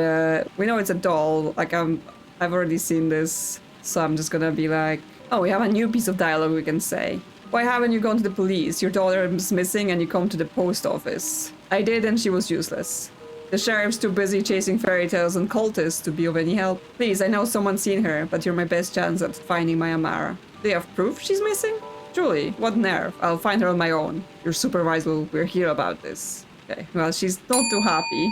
we know it's a doll. Like, I've already seen this. So I'm just gonna be like, oh, we have a new piece of dialogue we can say. Why haven't you gone to the police? Your daughter is missing and you come to the post office. I did and she was useless. The sheriff's too busy chasing fairy tales and cultists to be of any help. Please, I know someone's seen her, but you're my best chance at finding my Amara. Do you have proof she's missing? Truly, what nerve. I'll find her on my own. Your supervisor will hear about this. Okay, well, she's not too happy.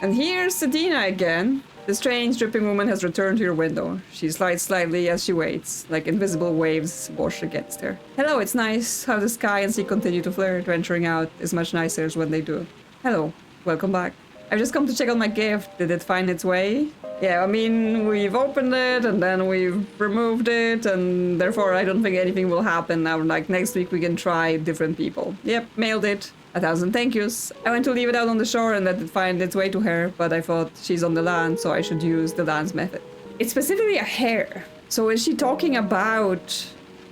And here's Sedina again. The strange, dripping woman has returned to your window. She slides slightly as she waits, like invisible waves wash against her. Hello, it's nice how the sky and sea continue to flirt. Venturing out is much nicer when they do. Hello, welcome back. I've just come to check on my gift. Did it find its way? Yeah, I mean, we've opened it and then we've removed it, and therefore I don't think anything will happen. Now, like, next week we can try different people. Yep, mailed it. 1,000 thank yous. I went to leave it out on the shore and let it find its way to her, but I thought she's on the land, so I should use the land's method. It's specifically a hare. So is she talking about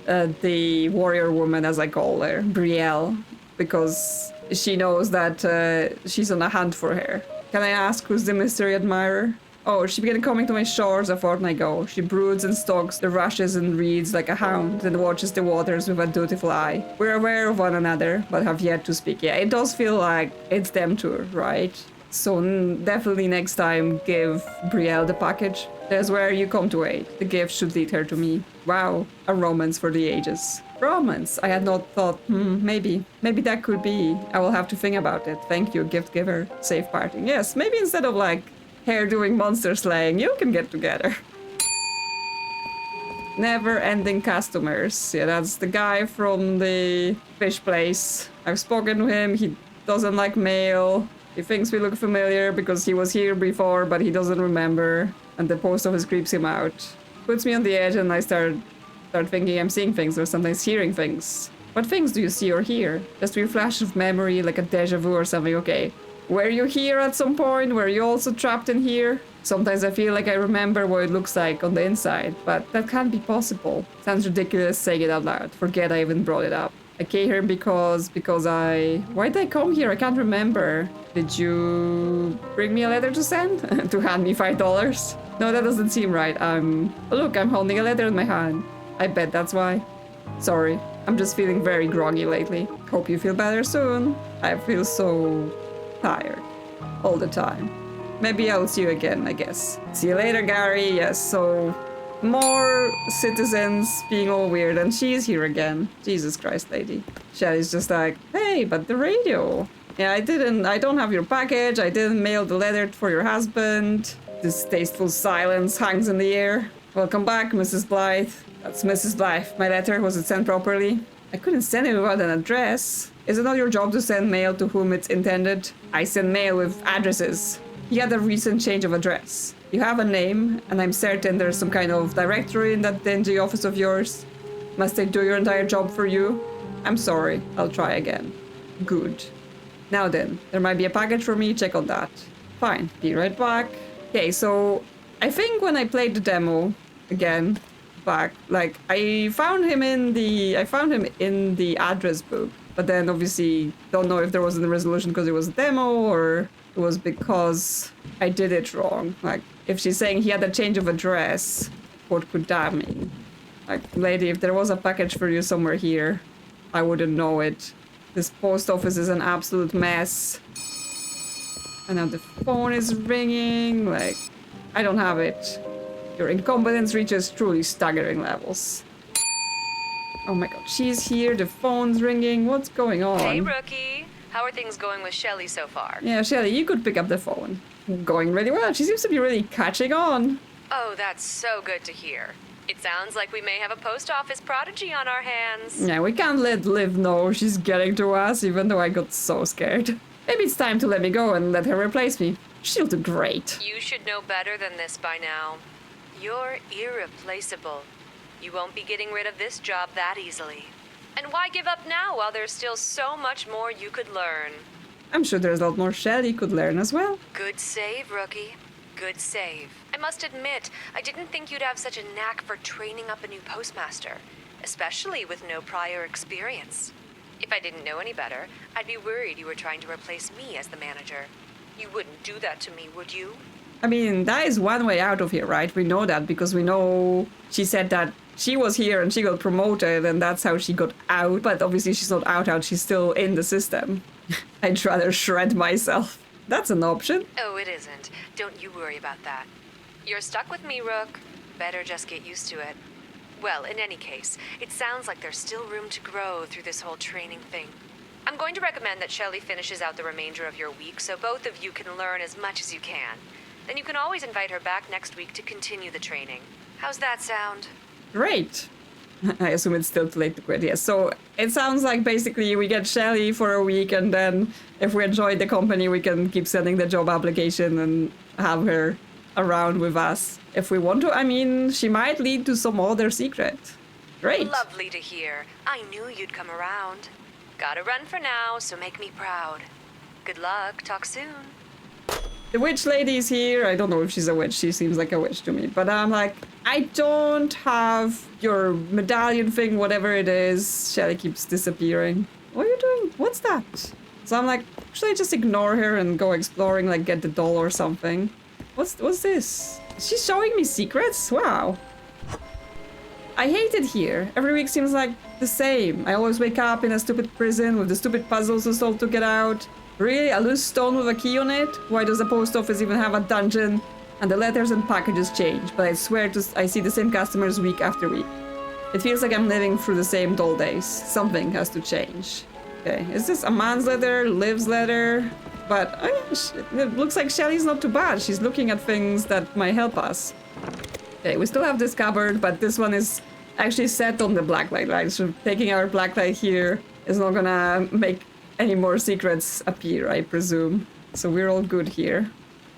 the warrior woman, as I call her, Brielle? Because she knows that she's on a hunt for her. Can I ask who's the mystery admirer? Oh, she began coming to my shores a fortnight ago. She broods and stalks the rushes and reeds like a hound and watches the waters with a dutiful eye. We're aware of one another, but have yet to speak. Yeah, it does feel like it's them two, right? So definitely next time give Brielle the package. That's where you come to aid. The gift should lead her to me. Wow, a romance for the ages. Romance? I had not thought, maybe that could be. I will have to think about it. Thank you, gift giver. Safe parting. Yes, maybe instead of like hair doing monster slaying, you can get together. Never-ending customers. Yeah, that's the guy from the fish place. I've spoken to him. He doesn't like mail. He thinks we look familiar because he was here before, but he doesn't remember. And the post office creeps him out. Puts me on the edge and I start thinking I'm seeing things or sometimes hearing things. What things do you see or hear? Just a flash of memory, like a deja vu or something. Okay. Were you here at some point? Were you also trapped in here? Sometimes I feel like I remember what it looks like on the inside, but that can't be possible. Sounds ridiculous saying it out loud. Forget I even brought it up. I came here because I... Why did I come here? I can't remember. Did you bring me a letter to send? To hand me $5? No, that doesn't seem right. Look, I'm holding a letter in my hand. I bet that's why. Sorry, I'm just feeling very groggy lately. Hope you feel better soon. I feel so tired all the time. Maybe I'll see you again, I guess. See you later, Gary. Yes, so more citizens being all weird, and she's here again. Jesus Christ, lady. Shelly's just like, hey, but the radio. Yeah, I don't have your package. I didn't mail the letter for your husband. This tasteful silence hangs in the air. Welcome back, Mrs. Blythe. That's Mrs. Blythe. My letter, was it sent properly? I couldn't send it without an address. Is it not your job to send mail to whom it's intended? I send mail with addresses. He had a recent change of address. You have a name, and I'm certain there's some kind of directory in that dingy office of yours. Must I do your entire job for you? I'm sorry. I'll try again. Good. Now then, there might be a package for me. Check on that. Fine. Be right back. Okay, so I think when I played the demo again, back, like I found him in the address book, but then obviously don't know if there wasn't a resolution because it was a demo or it was because I did it wrong. Like if she's saying he had a change of address, what could that mean? Like, lady, if there was a package for you somewhere here, I wouldn't know it. This post office is an absolute mess. And now the phone is ringing. Like, I don't have it. Your incompetence reaches truly staggering levels. Oh my god, she's here, the phone's ringing. What's going on? Hey, rookie. How are things going with Shelly so far? Yeah, Shelly, you could pick up the phone. Going really well. She seems to be really catching on. Oh, that's so good to hear. It sounds like we may have a post office prodigy on our hands. Yeah, we can't let Liv know she's getting to us, even though I got so scared. Maybe it's time to let me go and let her replace me. She'll do great. You should know better than this by now. You're irreplaceable. You won't be getting rid of this job that easily. And why give up now while there's still so much more you could learn? I'm sure there's a lot more Shelly could learn as well. Good save, rookie. Good save. I must admit, I didn't think you'd have such a knack for training up a new postmaster, especially with no prior experience. If I didn't know any better, I'd be worried you were trying to replace me as the manager. You wouldn't do that to me, would you? I mean, that is one way out of here, right? We know that because we know she said that she was here and she got promoted and that's how she got out. But obviously she's not out, she's still in the system. I'd rather shred myself. That's an option. Oh, it isn't. Don't you worry about that. You're stuck with me, Rook. Better just get used to it. Well, in any case, it sounds like there's still room to grow through this whole training thing. I'm going to recommend that Shelly finishes out the remainder of your week so both of you can learn as much as you can. Then you can always invite her back next week to continue the training. How's that sound? Great. I assume it's still too late to quit, yes. So it sounds like basically we get Shelly for a week and then if we enjoy the company, we can keep sending the job application and have her around with us if we want to. I mean, she might lead to some other secret. Great. Lovely to hear. I knew you'd come around. Gotta run for now, so make me proud. Good luck. Talk soon. The witch lady is here. I don't know if she's a witch. She seems like a witch to me. But I'm like, I don't have your medallion thing, whatever it is. Shelly keeps disappearing. What are you doing? What's that? So I'm like, should I just ignore her and go exploring, like get the doll or something? What's this? She's showing me secrets? Wow. I hate it here. Every week seems like the same. I always wake up in a stupid prison with the stupid puzzles to solve to get out. Really? A loose stone with a key on it? Why does the post office even have a dungeon? And the letters and packages change, but I swear I see the same customers week after week. It feels like I'm living through the same dull days. Something has to change. Okay, is this a man's letter? Liv's letter? But it looks like Shelly's not too bad. She's looking at things that might help us. Okay, we still have this cupboard, but this one is actually set on the Blacklight, right? So taking our Blacklight here is not gonna make any more secrets appear, I presume. So we're all good here.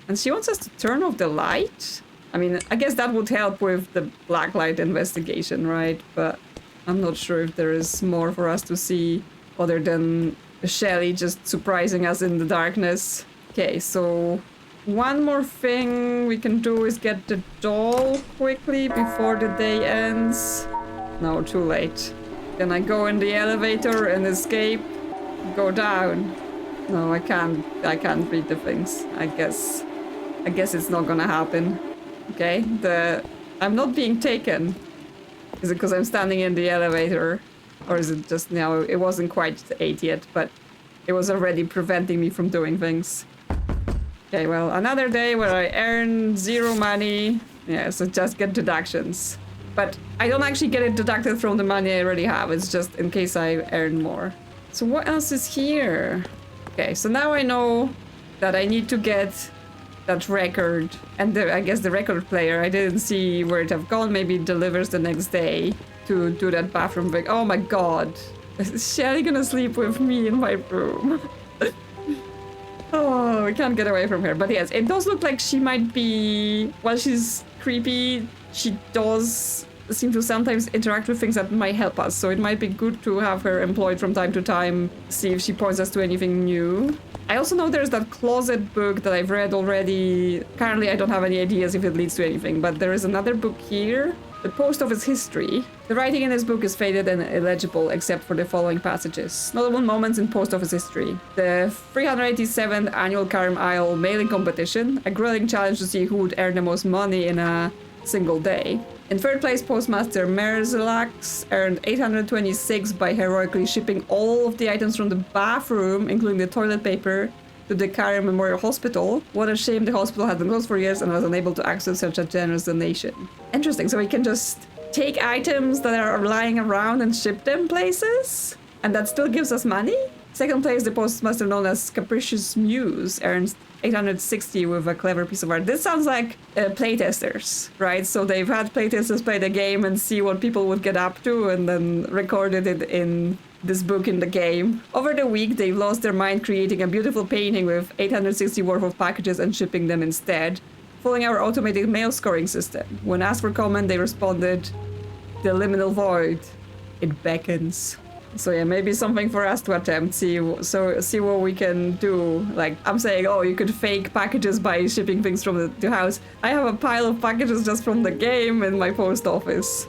And she wants us to turn off the light? I mean, I guess that would help with the Blacklight investigation, right? But I'm not sure if there is more for us to see other than Shelly just surprising us in the darkness. Okay, so one more thing we can do is get the doll quickly before the day ends. No, too late. Can I go in the elevator and escape? Go down? No, I can't read the things. I guess it's not gonna happen. Okay, I'm not being taken. Is it because I'm standing in the elevator? Or is it just now? It wasn't quite 8 yet, but it was already preventing me from doing things. Okay, well, another day where I earn 0 money. Yeah, so just get deductions. But I don't actually get it deducted from the money I already have. It's just in case I earn more. So what else is here? Okay, so now I know that I need to get that record. And I guess the record player, I didn't see where it have gone. Maybe it delivers the next day to do that bathroom break. Oh my god. Is Shelly gonna sleep with me in my room? Oh, we can't get away from her. But yes, it does look like she might be... While she's creepy, she does seem to sometimes interact with things that might help us. So it might be good to have her employed from time to time, see if she points us to anything new. I also know there's that closet book that I've read already. Currently, I don't have any ideas if it leads to anything, but there is another book here. The Post Office History. The writing in this book is faded and illegible except for the following passages. Notable moments in Post Office history. The 387th annual Kharnym Isle mailing competition. A grueling challenge to see who would earn the most money in a single day. In third place, Postmaster Merzelax earned 826 by heroically shipping all of the items from the bathroom, including the toilet paper, to the Kharnym Memorial Hospital. What a shame the hospital had been closed for years and was unable to access such a generous donation. Interesting, so we can just take items that are lying around and ship them places? And that still gives us money? Second place, the postmaster known as Capricious Muse earns 860 with a clever piece of art. This sounds like playtesters, right? So they've had playtesters play the game and see what people would get up to and then recorded it in this book in the game. Over the week, they've lost their mind creating a beautiful painting with 860 worth of packages and shipping them instead, following our automated mail scoring system. When asked for comment, they responded, "The liminal void. It beckons." So yeah, maybe something for us to attempt. See what we can do. Like I'm saying, oh, you could fake packages by shipping things from the house. I have a pile of packages just from the game in my post office.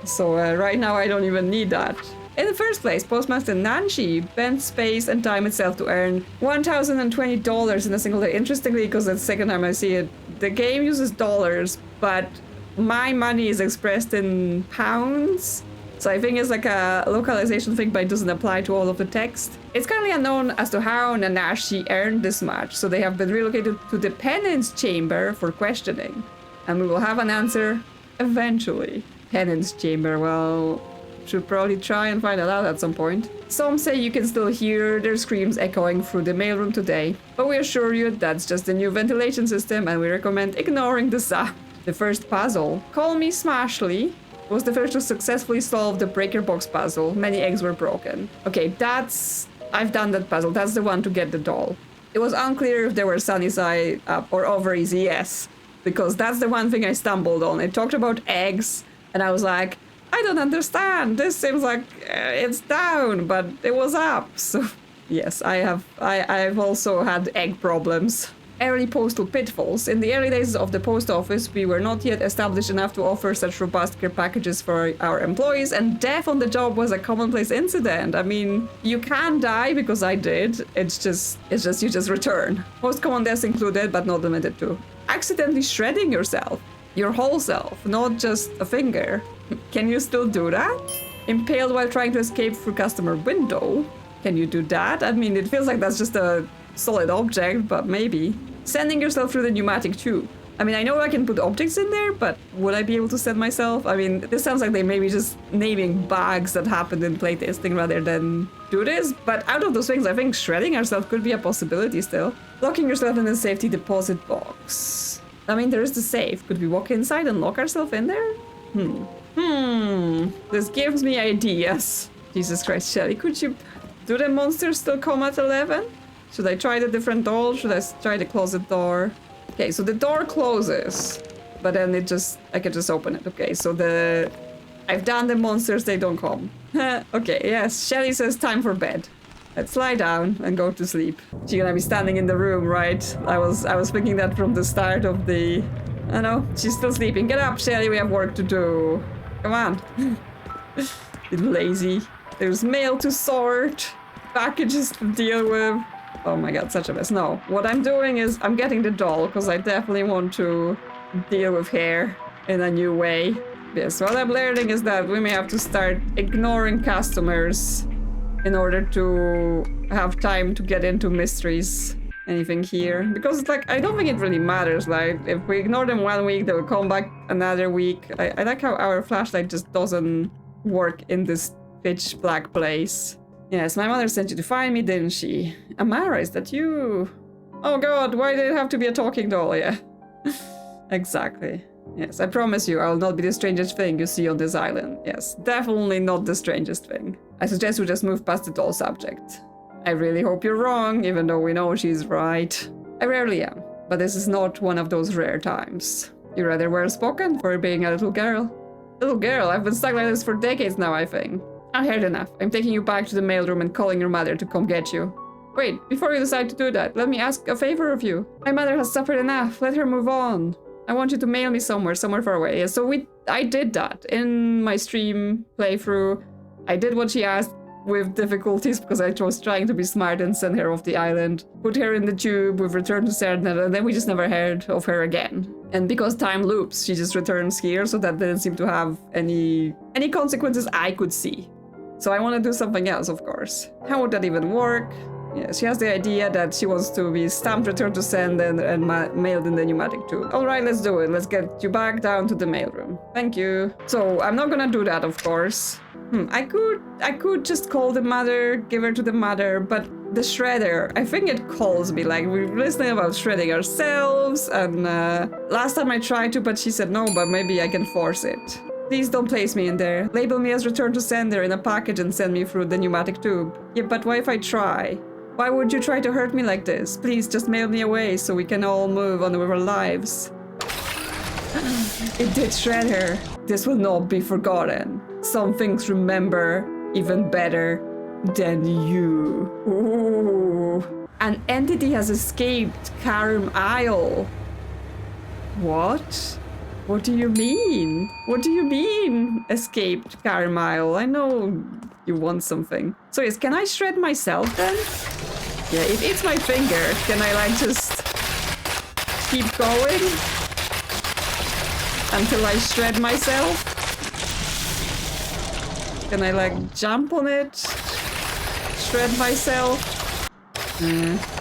So right now I don't even need that. In the first place, Postmaster Nanshi bent space and time itself to earn $1,020 in a single day. Interestingly, because that's the second time I see it, the game uses dollars, but my money is expressed in pounds. So I think it's like a localization thing, but it doesn't apply to all of the text. It's currently unknown as to how Nanashi earned this much, so they have been relocated to the penance chamber for questioning. And we will have an answer eventually. Penance chamber, well, should probably try and find that out at some point. Some say you can still hear their screams echoing through the mailroom today, but we assure you that's just a new ventilation system and we recommend ignoring the sound. The first puzzle, Call Me Smashly, was the first to successfully solve the breaker box puzzle. Many eggs were broken. Okay, I've done that puzzle. That's the one to get the doll. It was unclear if they were sunny side up or over easy, yes. Because that's the one thing I stumbled on. It talked about eggs, and I was like, I don't understand. This seems like it's down, but it was up. So yes, I've also had egg problems. early postal pitfalls. In the early days of the post office, we were not yet established enough to offer such robust care packages for our employees, and death on the job was a commonplace incident. I mean, you can die, because I did. It's just you just return. Most common deaths included, but not limited to, accidentally shredding yourself. Your whole self, not just a finger. Can you still do that? Impaled while trying to escape through customer window. Can you do that? I mean, it feels like that's just a solid object, but maybe. Sending yourself through the pneumatic tube. I mean, I know I can put objects in there, but would I be able to send myself? I mean, this sounds like they may be just naming bugs that happened in playtesting rather than do this. But out of those things, I think shredding ourselves could be a possibility still. Locking yourself in the safety deposit box. I mean, there is the safe. Could we walk inside and lock ourselves in there? This gives me ideas. Jesus Christ, Shelly, could you... Do the monsters still come at 11? Should I try the different door? Should I try the closet door? Okay, so the door closes, but then I can just open it. Okay, so I've done the monsters, they don't come. Okay, yes, Shelly says time for bed. Let's lie down and go to sleep. She's gonna be standing in the room, right? I was thinking that from the start of the... I know, she's still sleeping. Get up, Shelly, we have work to do. Come on. Little lazy. There's mail to sort, packages to deal with. Oh my god, such a mess. No, what I'm doing is I'm getting the doll because I definitely want to deal with hair in a new way. Yes, what I'm learning is that we may have to start ignoring customers in order to have time to get into mysteries. Anything here? Because, like, I don't think it really matters. Like, if we ignore them 1 week, they will come back another week. I like how our flashlight just doesn't work in this pitch black place. Yes, my mother sent you to find me, didn't she? Amara, is that you? Oh god, why did it have to be a talking doll? Yeah. Exactly. Yes, I promise you, I will not be the strangest thing you see on this island. Yes, definitely not the strangest thing. I suggest we just move past the doll subject. I really hope you're wrong, even though we know she's right. I rarely am, but this is not one of those rare times. You're rather well-spoken for being a little girl. Little girl, I've been stuck like this for decades now, I think. I heard enough. I'm taking you back to the mailroom and calling your mother to come get you. Wait, before you decide to do that, let me ask a favor of you. My mother has suffered enough. Let her move on. I want you to mail me somewhere far away. Yeah, so I did that in my stream playthrough. I did what she asked with difficulties because I was trying to be smart and send her off the island. Put her in the tube with Return to Serdnet, and then we just never heard of her again. And because time loops, she just returns here, so that didn't seem to have any consequences I could see. So I want to do something else, of course. How would that even work? Yeah, she has the idea that she wants to be stamped Return to Send and mailed in the pneumatic tube. Alright, let's do it. Let's get you back down to the mailroom. Thank you. So, I'm not gonna do that, of course. I could just call the mother, give her to the mother, but the shredder, I think it calls me. Like, we're listening about shredding ourselves, and last time I tried to, but she said no, but maybe I can force it. Please don't place me in there. Label me as Return to Sender in a package and send me through the pneumatic tube. Yeah, but what if I try? Why would you try to hurt me like this? Please just mail me away so we can all move on with our lives. It did shred her. This will not be forgotten. Some things remember even better than you. Ooh. An entity has escaped Kharnym Isle. What? What do you mean? What do you mean, escaped Kharnym Isle? I know you want something. So yes, can I shred myself then? Yeah, if it's my finger, can I like just keep going until I shred myself? Can I like jump on it? Shred myself?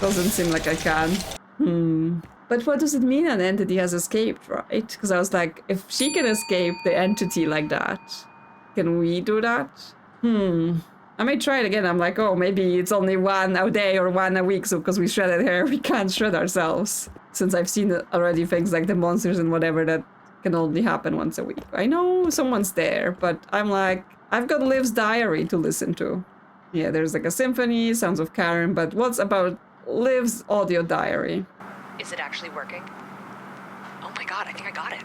Doesn't seem like I can. But what does it mean an entity has escaped, right? Because I was like, if she can escape the entity like that, can we do that? I may try it again. I'm like, oh, maybe it's only one a day or one a week, so because we shredded her, we can't shred ourselves. Since I've seen already things like the monsters and whatever that can only happen once a week. I know someone's there, but I'm like, I've got Liv's diary to listen to. Yeah, there's like a symphony, Sounds of Karen, but what's about Liv's audio diary? Is it actually working? Oh my god, I think I got it.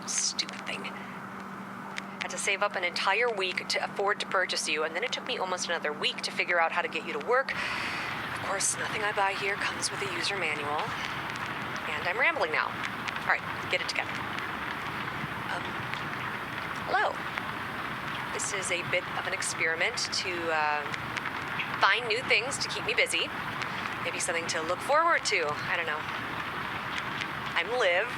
Stupid thing. Had to save up an entire week to afford to purchase you, and then it took me almost another week to figure out how to get you to work. Of course, nothing I buy here comes with a user manual. And I'm rambling now. All right, get it together. Hello. This is a bit of an experiment to find new things to keep me busy. Maybe something to look forward to. I don't know. I'm Liv.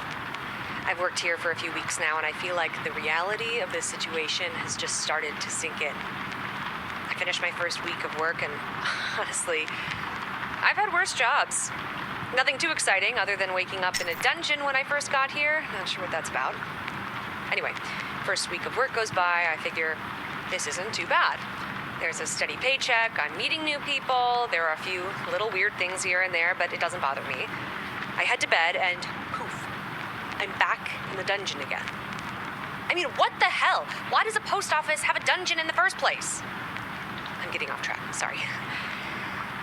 I've worked here for a few weeks now, and I feel like the reality of this situation has just started to sink in. I finished my first week of work, and honestly, I've had worse jobs. Nothing too exciting other than waking up in a dungeon when I first got here. Not sure what that's about. Anyway, first week of work goes by, I figure this isn't too bad. There's a steady paycheck, I'm meeting new people, there are a few little weird things here and there, but it doesn't bother me. I head to bed and poof, I'm back in the dungeon again. I mean, what the hell? Why does a post office have a dungeon in the first place? I'm getting off track, sorry.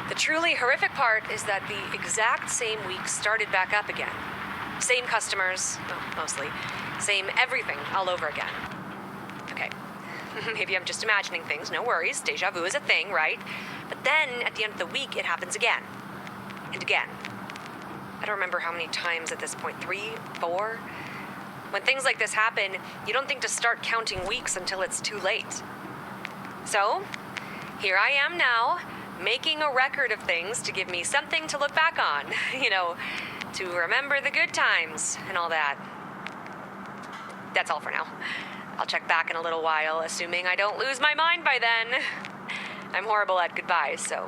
The truly horrific part is that the exact same week started back up again. Same customers, well, mostly. Same everything all over again. Okay, maybe I'm just imagining things, no worries. Deja vu is a thing, right? But then, at the end of the week, it happens again. And again. I don't remember how many times at this point, 3, 4? When things like this happen, you don't think to start counting weeks until it's too late. So, here I am now, making a record of things to give me something to look back on. You know, to remember the good times and all that. That's all for now. I'll check back in a little while, assuming I don't lose my mind by then. I'm horrible at goodbyes, so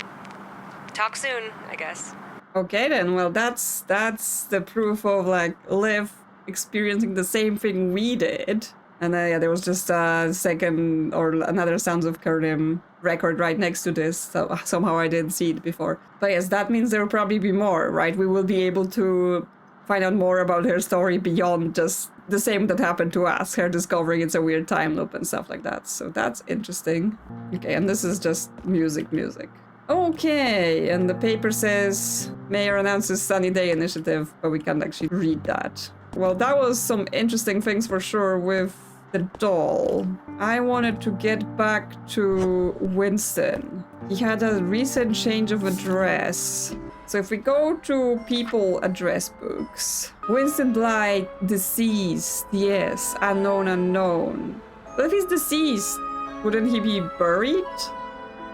talk soon, I guess. Okay then, well that's the proof of like Liv experiencing the same thing we did. And yeah, there was just a second or another Sounds of Kharnym record right next to this, so somehow I didn't see it before. But yes, that means there will probably be more, right? We will be able to find out more about her story beyond just the same that happened to us, her discovering it's a weird time loop and stuff like that. So that's interesting. Okay, and this is just music. Okay, and the paper says Mayor announces Sunny Day initiative, but we can't actually read that. Well, that was some interesting things for sure with the doll. I wanted to get back to Winston. He had a recent change of address. So if we go to people address books, Winston Blight, deceased, yes, unknown. But if he's deceased, wouldn't he be buried?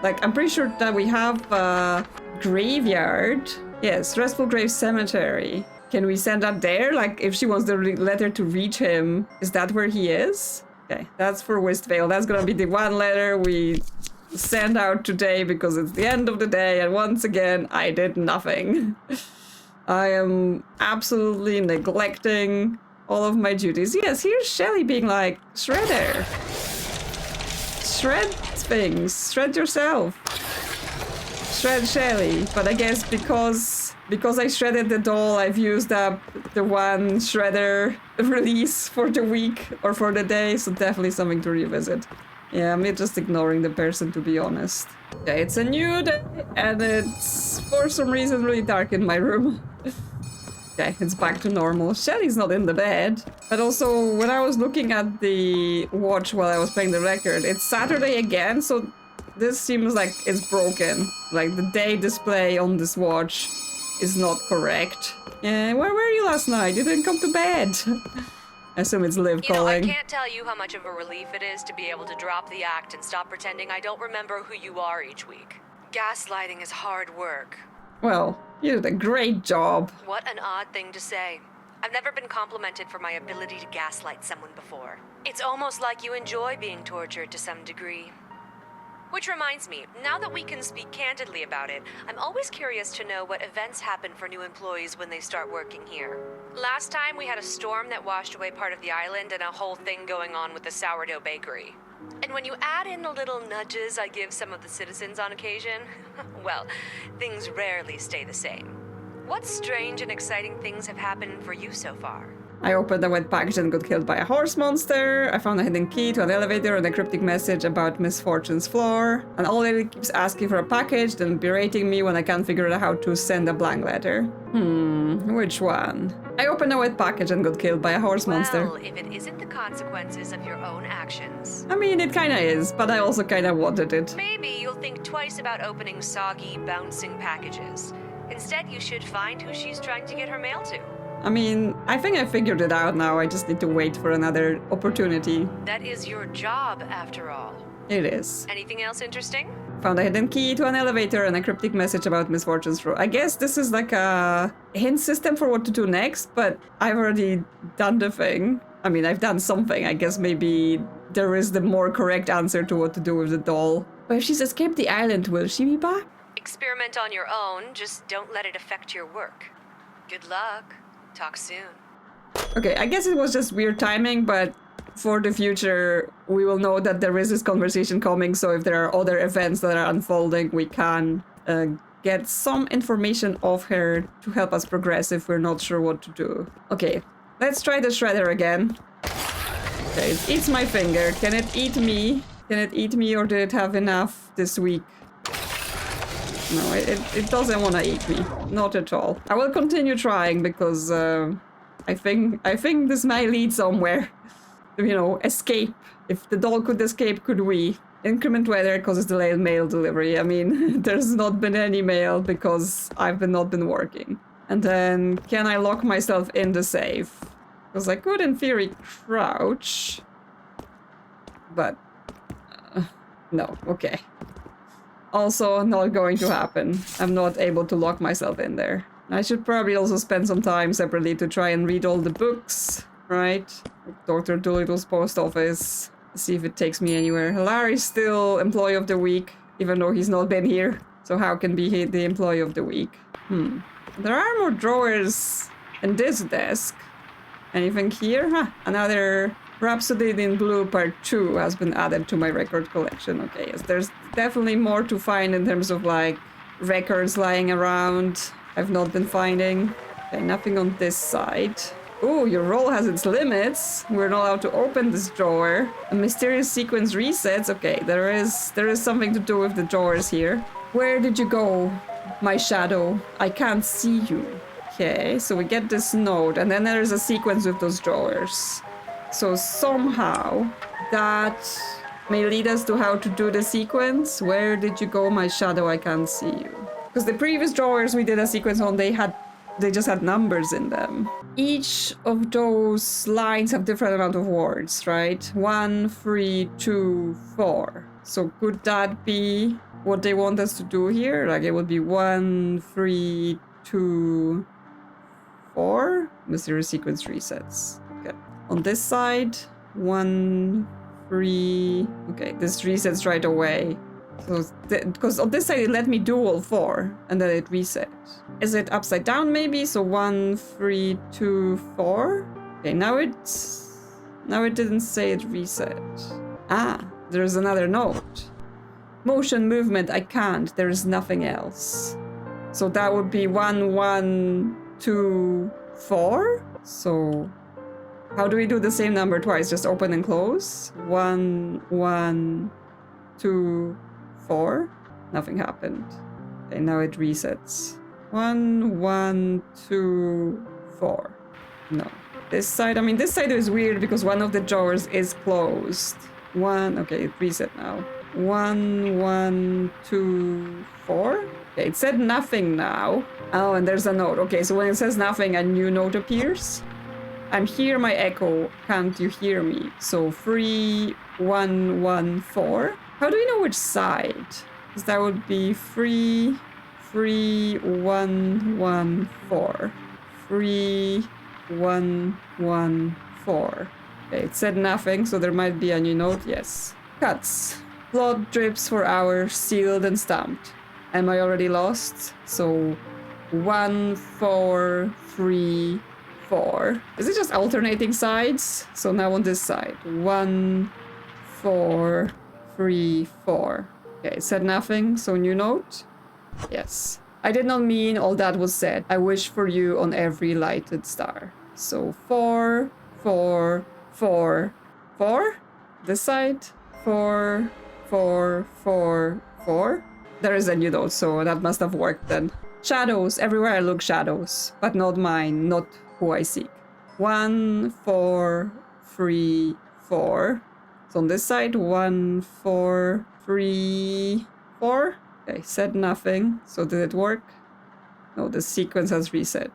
Like, I'm pretty sure that we have a graveyard. Yes, Restful Grave Cemetery. Can we send that there? Like, if she wants the letter to reach him, is that where he is? Okay, that's for Westvale. That's gonna be the one letter we send out today because it's the end of the day, and once again, I did nothing. I am absolutely neglecting all of my duties. Yes, here's Shelly being like, Shredder. Shred things. Shred yourself. Shred Shelly. But I guess because I shredded the doll, I've used up the one shredder release for the week or for the day, so definitely something to revisit. Yeah, I'm just ignoring the person, to be honest. Okay, it's a new day, and it's, for some reason, really dark in my room. Okay, it's back to normal. Shelly's not in the bed. But also, when I was looking at the watch while I was playing the record, it's Saturday again, so this seems like it's broken. Like, the day display on this watch is not correct. Where were you last night? You didn't come to bed. I assume it's Liv calling. You know, I can't tell you how much of a relief it is to be able to drop the act and stop pretending I don't remember who you are each week. Gaslighting is hard work. Well, you did a great job. What an odd thing to say. I've never been complimented for my ability to gaslight someone before. It's almost like you enjoy being tortured to some degree. Which reminds me, now that we can speak candidly about it, I'm always curious to know what events happen for new employees when they start working here. Last time we had a storm that washed away part of the island and a whole thing going on with the sourdough bakery. And when you add in the little nudges I give some of the citizens on occasion, well, things rarely stay the same. What strange and exciting things have happened for you so far? I opened a wet package and got killed by a horse monster. I found a hidden key to an elevator and a cryptic message about Misfortune's floor. An old lady keeps asking for a package, then berating me when I can't figure out how to send a blank letter. Which one? I opened a wet package and got killed by a horse monster. Well, if it isn't the consequences of your own actions. I mean, it kinda is, but I also kinda wanted it. Maybe you'll think twice about opening soggy, bouncing packages. Instead, you should find who she's trying to get her mail to. I mean, I think I figured it out now. I just need to wait for another opportunity. That is your job, after all. It is. Anything else interesting? Found a hidden key to an elevator and a cryptic message about misfortunes. I guess this is like a hint system for what to do next, but I've already done the thing. I mean, I've done something. I guess maybe there is the more correct answer to what to do with the doll. But if she's escaped the island, will she be back? Experiment on your own, just don't let it affect your work. Good luck. Talk soon. Okay, I guess it was just weird timing, but for the future, we will know that there is this conversation coming, so if there are other events that are unfolding, we can get some information of her to help us progress if we're not sure what to do. Okay, let's try the shredder again. Okay, it eats my finger. Can it eat me? Can it eat me, or did it have enough this week? No, it doesn't want to eat me. Not at all. I will continue trying because I think this might lead somewhere. You know, escape. If the doll could escape, could we? Increment weather causes delayed mail delivery. I mean, there's not been any mail because I've not been working. And then, can I lock myself in the safe? Because I could, in theory, crouch. But, no, okay. Also, not going to happen. I'm not able to lock myself in there. I should probably also spend some time separately to try and read all the books, right? Dr. Doolittle's post office. See if it takes me anywhere. Larry's still employee of the week, even though he's not been here. So how can be he the employee of the week? There are more drawers in this desk. Anything here? Huh, another Rhapsody in Blue Part 2 has been added to my record collection. Okay, yes, there's definitely more to find in terms of, like, records lying around. I've not been finding. Okay, nothing on this side. Ooh, your role has its limits. We're not allowed to open this drawer. A mysterious sequence resets. Okay, there is something to do with the drawers here. Where did you go, my shadow? I can't see you. Okay, so we get this note, and then there's a sequence with those drawers. So somehow that may lead us to how to do the sequence. Where did you go, my shadow? I can't see you. Because the previous drawers we did a sequence on, they just had numbers in them. Each of those lines have different amount of words, right? 1, 3, 2, 4. So could that be what they want us to do here? Like it would be 1, 3, 2, 4. Mysterious sequence resets. Okay. On this side, 1, 3. Okay, this resets right away. So, because on this side it let me do all 4, and then it reset. Is it upside down maybe? So 1, 3, 2, 4. Okay, now it didn't say it reset. Ah, there's another note. Motion, movement, I can't. There is nothing else. So that would be 1, 1, 2, 4. So how do we do the same number twice? Just open and close. 1, 1, 2, 4. Nothing happened. Okay, now it resets. 1, 1, 2, 4. No. This side, I mean, this side is weird because one of the drawers is closed. 1, okay, it reset now. 1, 1, 2, 4. Okay, it said nothing now. Oh, and there's a note. Okay, so when it says nothing, a new note appears. I'm here, my echo. Can't you hear me? So 3, 1, 1, 4. How do we know which side? Because that would be 3, 3, 1, 1, 4. 3, 1, 1, 4. Okay, it said nothing, so there might be a new note. Yes. Cuts. Blood drips for hours, sealed and stamped. Am I already lost? So 1, 4, 3, 4. Is it just alternating sides? So now on this side. 1, 4, 3, 4. Okay, it said nothing, so new note? Yes. I did not mean all that was said. I wish for you on every lighted star. So 4, 4, 4, 4. This side. 4, 4, 4, 4. There is a new note, so that must have worked then. Shadows. Everywhere I look, shadows. But not mine, not who I seek. 1, 4, 3, 4. So on this side, 1, 4, 3, 4. Okay, said nothing. So did it work? No, the sequence has reset.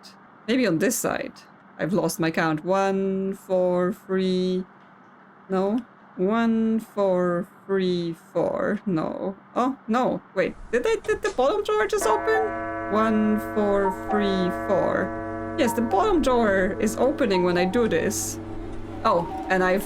Maybe on this side. I've lost my count. 1, 4, 3... No. 1, 4, 3, 4. No. Oh, no. Wait. Did the bottom drawer just open? 1, 4, 3, 4. Yes, the bottom drawer is opening when I do this. Oh, and I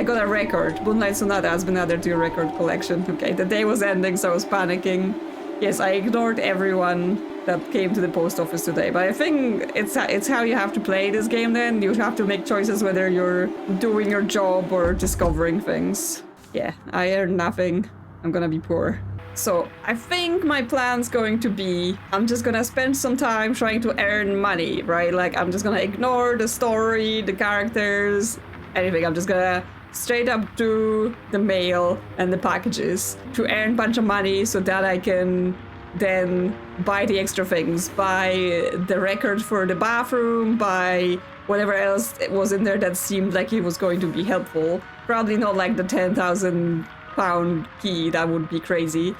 got a record. Moonlight Sonata has been added to your record collection. Okay, the day was ending, so I was panicking. Yes, I ignored everyone that came to the post office today, but I think it's how you have to play this game then. You have to make choices whether you're doing your job or discovering things. Yeah, I earn nothing. I'm gonna be poor. So I think my plan's going to be, I'm just gonna spend some time trying to earn money, right? Like, I'm just gonna ignore the story, the characters, anything. I'm just gonna straight up do the mail and the packages to earn a bunch of money so that I can then buy the extra things, buy the record for the bathroom, buy whatever else was in there that seemed like it was going to be helpful. Probably not like the 10,000 pound key, that would be crazy,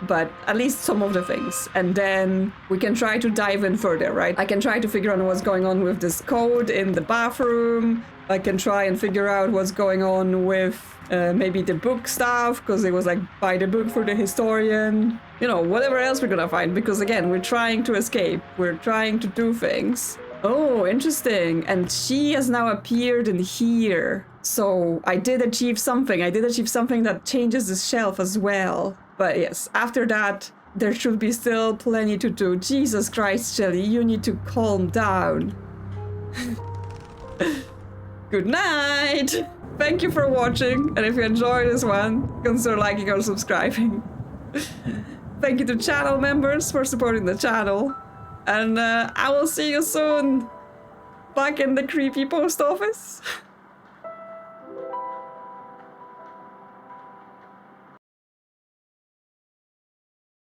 but at least some of the things. And then we can try to dive in further, right? I can try to figure out what's going on with this code in the bathroom. I can try and figure out what's going on with maybe the book stuff, because it was like buy the book for the historian. You know, whatever else we're gonna find, because again, we're trying to escape. We're trying to do things. Oh, interesting. And she has now appeared in here. So I did achieve something. I did achieve something that changes the shelf as well. But yes, after that, there should be still plenty to do. Jesus Christ, Shelly, you need to calm down. Good night! Thank you for watching, and if you enjoyed this one, consider liking or subscribing. Thank you to channel members for supporting the channel, and I will see you soon back in the creepy post office.